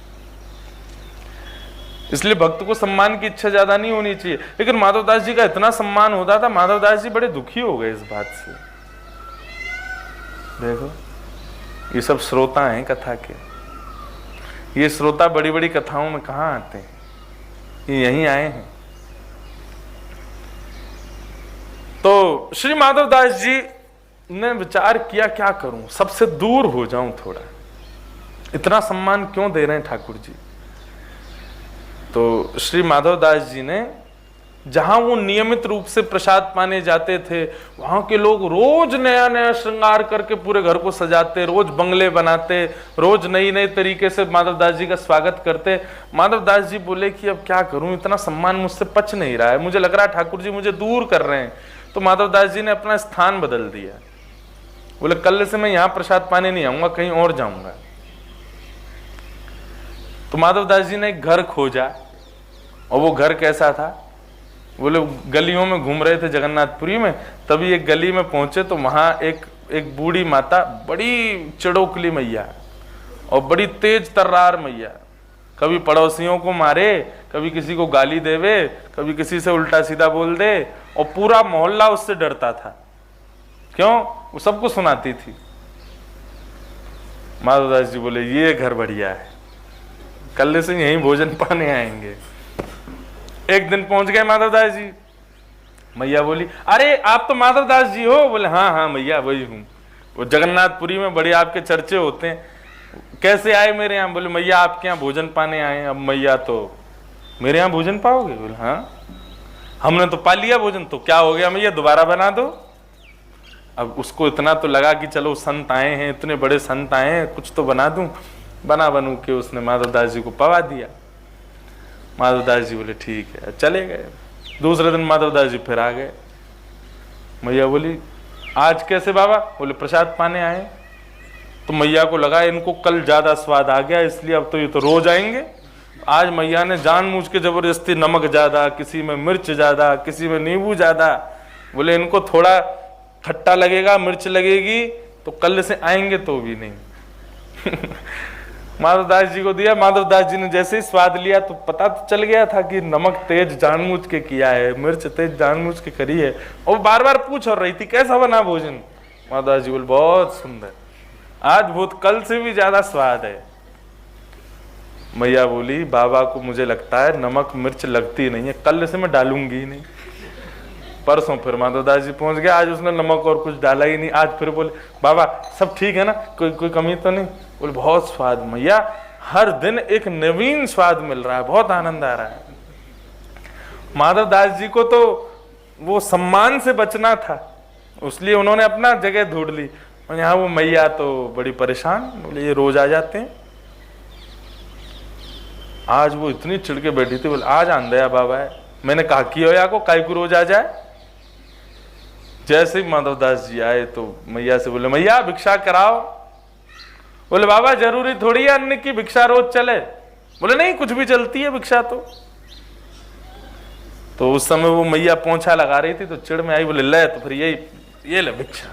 इसलिए भक्त को सम्मान की इच्छा ज्यादा नहीं होनी चाहिए। लेकिन माधवदास जी का इतना सम्मान होता था, माधवदास जी बड़े दुखी हो गए इस बात से। देखो ये सब श्रोता हैं कथा के, ये श्रोता बड़ी बड़ी कथाओं में कहां आते हैं, ये यहीं आए हैं। तो श्री माधवदास जी ने विचार किया क्या करूं, सबसे दूर हो जाऊं थोड़ा, इतना सम्मान क्यों दे रहे हैं ठाकुर जी। तो श्री माधवदास जी ने जहां वो नियमित रूप से प्रसाद पाने जाते थे, वहां के लोग रोज नया नया श्रृंगार करके पूरे घर को सजाते, रोज बंगले बनाते, रोज नई नई तरीके से माधवदास जी का स्वागत करते। माधवदास जी बोले कि अब क्या करूं, इतना सम्मान मुझसे पच नहीं रहा है, मुझे लग रहा है ठाकुर जी मुझे दूर कर रहे हैं। तो माधवदास जी ने अपना स्थान बदल दिया, बोले कल से मैं यहां प्रसाद पाने नहीं आऊंगा, कहीं और जाऊंगा। तो माधवदास जी ने एक घर खोजा, और वो घर कैसा था, बोले गलियों में घूम रहे थे जगन्नाथपुरी में, तभी एक गली में पहुंचे तो वहां एक बूढ़ी माता, बड़ी चिड़ोकली मैया और बड़ी तेज तर्रार मैया, कभी पड़ोसियों को मारे, कभी किसी को गाली देवे, कभी किसी से उल्टा सीधा बोल दे, और पूरा मोहल्ला उससे डरता था। क्यों? वो सबको सुनाती थी। माधवदास जी बोले ये घर बढ़िया है, कल से यहीं भोजन पाने आएंगे। एक दिन पहुंच गए माधवदास जी, मैया बोली, अरे आप तो माधव दास जी हो? बोले हाँ हाँ मैया वही हूँ। वो जगन्नाथपुरी में बड़े आपके चर्चे होते हैं, कैसे आए मेरे यहाँ? बोले मैया आपके यहाँ भोजन पाने आए। अब मैया तो मेरे यहाँ भोजन पाओगे? बोले हाँ, हमने तो पा लिया भोजन, तो क्या हो गया मैया, दोबारा बना दो। अब उसको इतना तो लगा कि चलो संत आए हैं, इतने बड़े संत आए हैं, कुछ तो बना दूं। बना बनू के उसने माधव दास जी को पवा दिया। माधव दास जी बोले ठीक है, चले गए। दूसरे दिन माधव दास जी फिर आ गए। मैया बोली आज कैसे बाबा? बोले प्रसाद पाने आए। तो मैया को लगा इनको कल ज्यादा स्वाद आ गया, इसलिए अब तो ये तो रोज आएंगे। आज मैया ने जानबूझ के जबरदस्ती नमक ज्यादा, किसी में मिर्च ज्यादा, किसी में नींबू ज्यादा। बोले इनको थोड़ा खट्टा लगेगा, मिर्च लगेगी, तो कल से आएंगे तो भी नहीं। माधव दास जी को दिया। माधव दास जी ने जैसे ही स्वाद लिया तो पता तो चल गया था कि नमक तेज जानबूझ के किया है, मिर्च तेज जानबूझ के करी है। और बार बार पूछ और रही थी कैसा बना भोजन? माधव दास जी बोले बहुत सुंदर, आज बहुत कल से भी ज्यादा स्वाद है। मैया बोली बाबा को मुझे लगता है नमक मिर्च लगती नहीं है, कल से मैं डालूंगी ही नहीं। परसों फिर माधव दास जी पहुंच गया, आज उसने नमक और कुछ डाला ही नहीं। आज फिर बोले बाबा सब ठीक है ना, कोई कमी तो नहीं? बोले बहुत स्वाद मैया, हर दिन एक नवीन स्वाद मिल रहा है, बहुत आनंद आ रहा है। माधव दास जी को तो वो सम्मान से बचना था, इसलिए उन्होंने अपना जगह ढूंढ ली। और यहाँ वो मैया तो बड़ी परेशान, बोले ये रोज आ जाते हैं। आज वो इतनी चिढ़ के बैठी थी, बोले आज आंधया बाबा है, मैंने कहा कि या को काई को रोज आ जाए। जैसे ही माधव दास जी आए तो मैया से बोले मैया भिक्षा कराओ। बोले बाबा जरूरी थोड़ी है अन्न की भिक्षा रोज चले। बोले नहीं कुछ भी चलती है भिक्षा तो उस समय वो मैया पोंछा लगा रही थी तो चिड़ में आई, बोले ले तो फिर ये ले भिक्षा।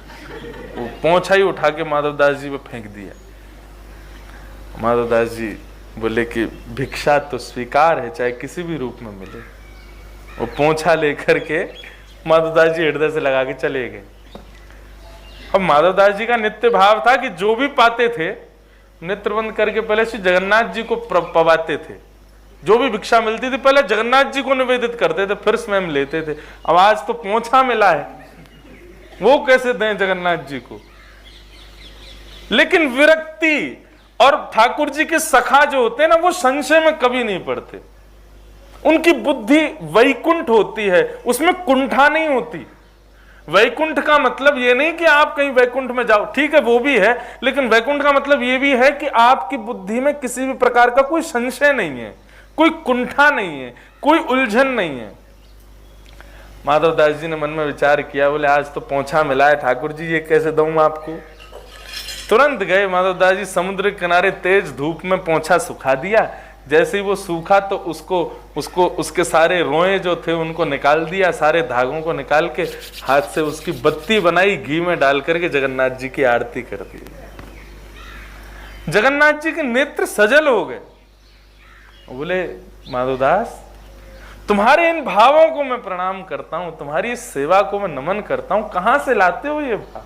वो पोंछा ही उठा के माधव दास जी पे फेंक दिया। माधव दास जी बोले कि भिक्षा तो स्वीकार है चाहे किसी भी रूप में मिले। वो पोंछा लेकर के माधव दास जी हृदय से लगा के चले गए। अब माधव दास जी का नित्य भाव था कि जो भी पाते थे नेत्र बंद करके पहले श्री जगन्नाथ जी को पवाते थे। जो भी भिक्षा मिलती थी पहले जगन्नाथ जी को निवेदित करते थे, फिर स्वयं लेते थे। अब आज तो पोंछा मिला है, वो कैसे दें जगन्नाथ जी को? लेकिन विरक्ति और ठाकुर जी के सखा जो होते हैं ना, वो संशय में कभी नहीं पड़ते। उनकी बुद्धि वैकुंठ होती है, उसमें कुंठा नहीं होती। वैकुंठ का मतलब ये नहीं कि आप कहीं वैकुंठ में जाओ, ठीक है वो भी है, लेकिन वैकुंठ का मतलब ये भी है कि आपकी बुद्धि में किसी भी प्रकार का कोई संशय नहीं है, कोई कुंठा नहीं है, कोई उलझन नहीं है। माधव दास जी ने मन में विचार किया, बोले आज तो पोंछा मिला है ठाकुर जी, ये कैसे दूं आपको? तुरंत गए माधव दास जी समुद्र के किनारे, तेज धूप में पोंछा सुखा दिया। जैसे ही वो सूखा तो उसको उसके सारे रोए जो थे उनको निकाल दिया, सारे धागों को निकाल के हाथ से उसकी बत्ती बनाई, घी में डाल करके जगन्नाथ जी की आरती कर दी। जगन्नाथ जी के नेत्र सजल हो गए। बोले माधवदास तुम्हारे इन भावों को मैं प्रणाम करता हूं, तुम्हारी इस सेवा को मैं नमन करता हूं, कहां से लाते हो ये भाव?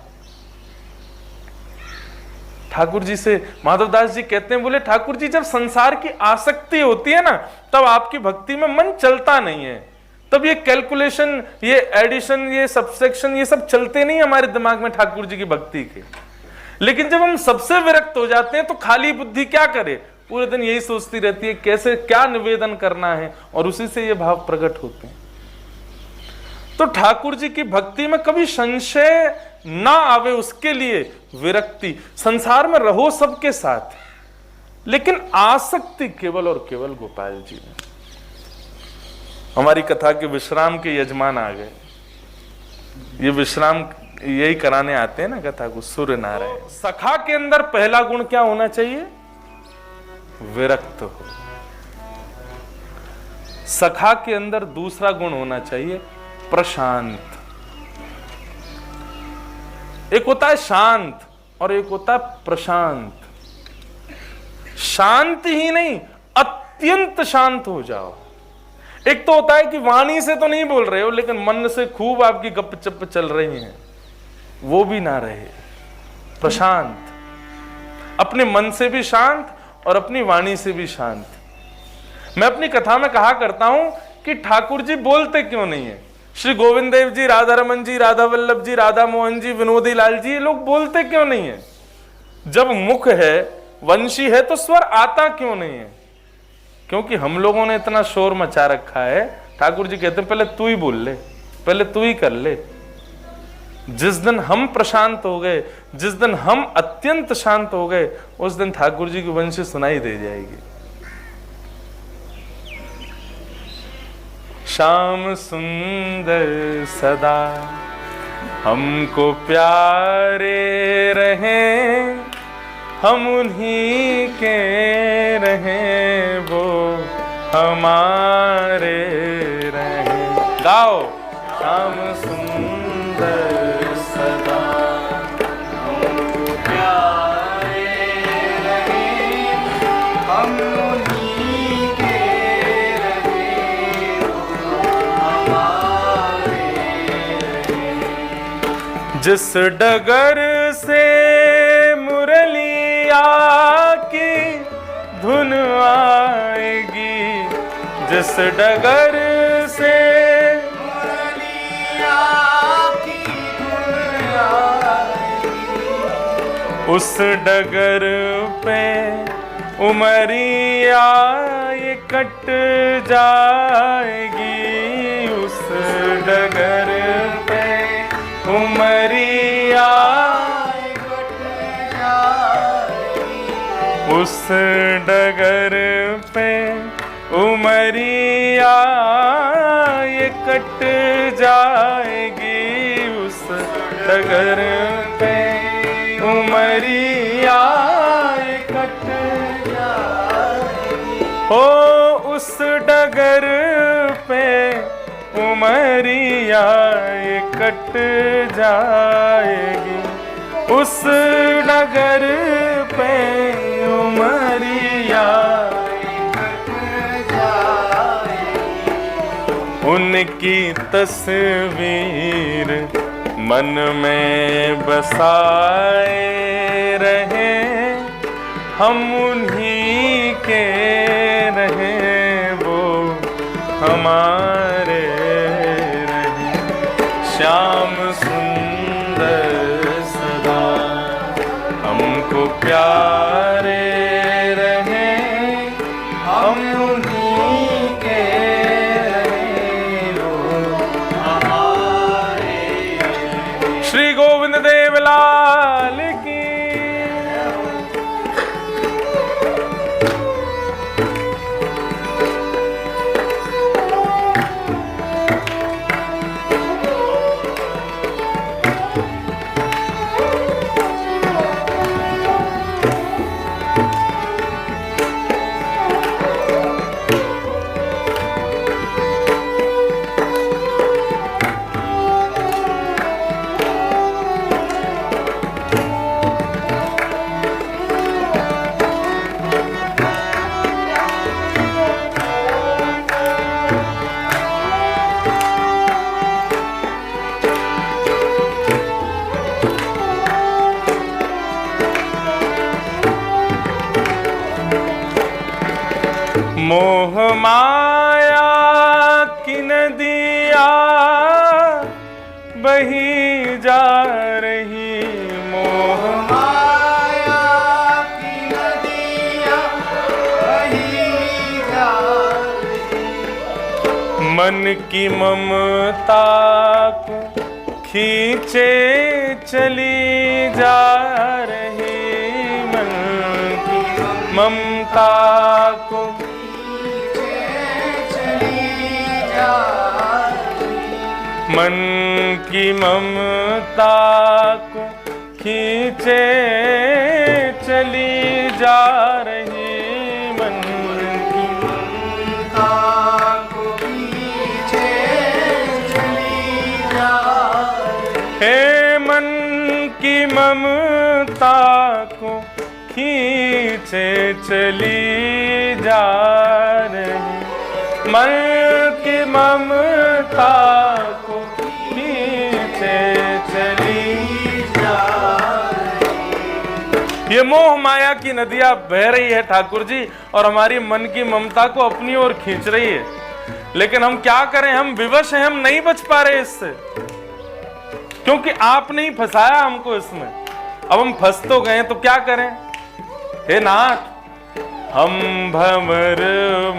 ठाकुर जी से माधवदास जी कहते हैं, बोले ठाकुर जी जब संसार की आसक्ति होती है ना तब आपकी भक्ति में मन चलता नहीं है, तब ये कैलकुलेशन, ये एडिशन, ये सबसेक्शन, ये सब चलते नहीं हमारे दिमाग में ठाकुर जी की भक्ति के। लेकिन जब हम सबसे विरक्त हो जाते हैं तो खाली बुद्धि क्या करे, पूरे दिन यही सोचती रहती है कैसे क्या निवेदन करना है, और उसी से ये भाव प्रकट होते हैं। तो ठाकुर जी की भक्ति में कभी संशय ना आवे, उसके लिए विरक्ति। संसार में रहो सबके साथ, लेकिन आसक्ति केवल और केवल गोपाल जी में। हमारी कथा के विश्राम के यजमान आ गए। ये विश्राम यही कराने आते हैं ना कथा को, सूर्य नारायण। सखा के अंदर पहला गुण क्या होना चाहिए? विरक्त हो। सखा के अंदर दूसरा गुण होना चाहिए प्रशांत। एक होता है शांत और एक होता है प्रशांत। शांत ही नहीं, अत्यंत शांत हो जाओ। एक तो होता है कि वाणी से तो नहीं बोल रहे हो लेकिन मन से खूब आपकी गपचप चल रही हैं, वो भी ना रहे। प्रशांत, अपने मन से भी शांत और अपनी वाणी से भी शांत। मैं अपनी कथा में कहा करता हूं कि ठाकुर जी बोलते क्यों नहीं है? श्री गोविंद देव जी, राधा रमन जी, राधा वल्लभ जी, राधा मोहन जी, विनोदी लाल जी, ये लोग बोलते क्यों नहीं है? जब मुख है, वंशी है, तो स्वर आता क्यों नहीं है? क्योंकि हम लोगों ने इतना शोर मचा रखा है। ठाकुर जी कहते हैं पहले तू ही बोल ले, पहले तू ही कर ले। जिस दिन हम प्रशांत हो गए, जिस दिन हम अत्यंत शांत हो गए, उस दिन ठाकुर जी की वंशी सुनाई दे जाएगी। श्याम सुंदर सदा हमको प्यारे रहें, हम उन्हीं के रहें, वो हमारे रहें। गाओ। श्याम सुंदर सदा हमको प्यारे रहें, हम उन्हीं के रहें, वो हमारे रहें। जिस डगर से मुरलिया की धुन आएगी, जिस डगर से मुरलिया की धुन आएगी, उस डगर पे उमरिया ये कट जाएगी, उस डगर पे उमरिया उस डगर पे उमरिया ये कट जाएगी, उस डगर पे उमरिया ये कट जाएगी। हो उस डगर पे उमरिया ये कट जाएगी, उस डगर पे उमरिया कट जाएगी। उनकी तस्वीर मन में बसाए रहे, हम उन्हीं के रहे, वो हमारे रहे। श्याम सुंदर सदा हमको प्यारे रहें, हम उन्हीं के रहें, वो हमारे रहें। श्री गोविंद देव लाल की। मोह माया की नदिया बही जा रही, मोह माया की नदिया बही जा रही। मन की ममता को खींचे चली जा रही, मन की ममता को मन की ममता को खींचे चली जा रही, मन की ममता को खींचे चली जा रही। हे मन की ममता को खींचे चली जा रही, मन की ममता को खींचे चली जा रही। ये मोह माया की नदियां बह रही है ठाकुर जी, और हमारी मन की ममता को अपनी ओर खींच रही है। लेकिन हम क्या करें, हम विवश हैं, हम नहीं बच पा रहे इससे, क्योंकि आपने ही फंसाया हमको इसमें। अब हम फंस तो गए तो क्या करें। हे नाथ, हम भंवर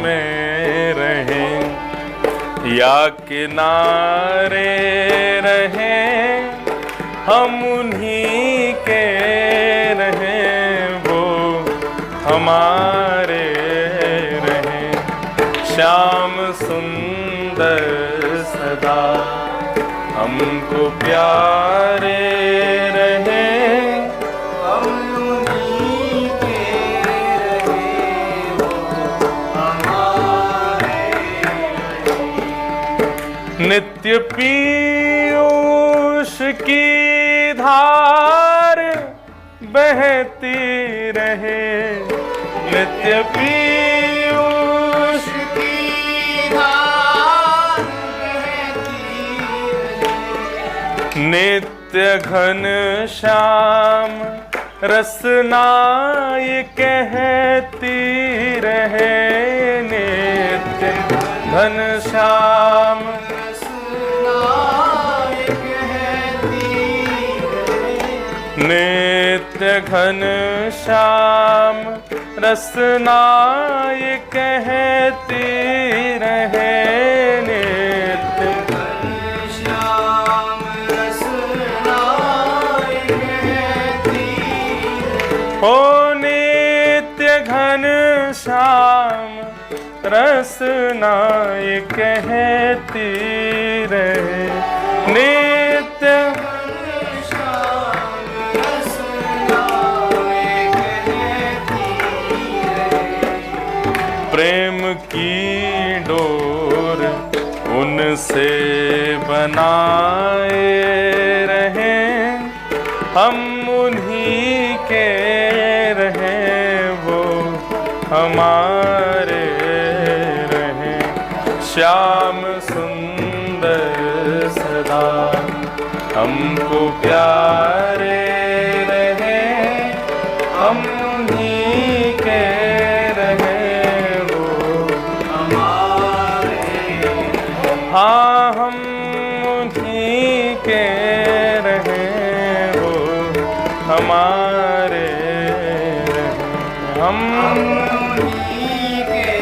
में रहें या किनारे रहें, हम उन्हीं के रहें, वो हमारे रहें। श्याम सुंदर सदा हमको प्यारे रहें, हम उन्हीं के रहें, वो हमारे रहें। नित्य पीयूष की धार बहती रहे, नित्य पीयूष की धार बहती रहे। नित्य घन श्याम रसना ये कहती रहे, नित्य घन श्याम नित्य घन श्याम रसना ये कहती रहे, नित्य घन श्याम रसना ये कहती रहे। ओ नित्य घन श्याम रसना ये कहती रहे, नित्य प्रेम की डोर उनसे बनाए रहें, हम उन्हीं के रहें, वो हमारे रहें। श्याम सुंदर सदा हमको प्यारे रहें, हम उन्हीं के हाँ, हम उन्हीं के रहें, वो हमारे रहें, हम उन्हीं के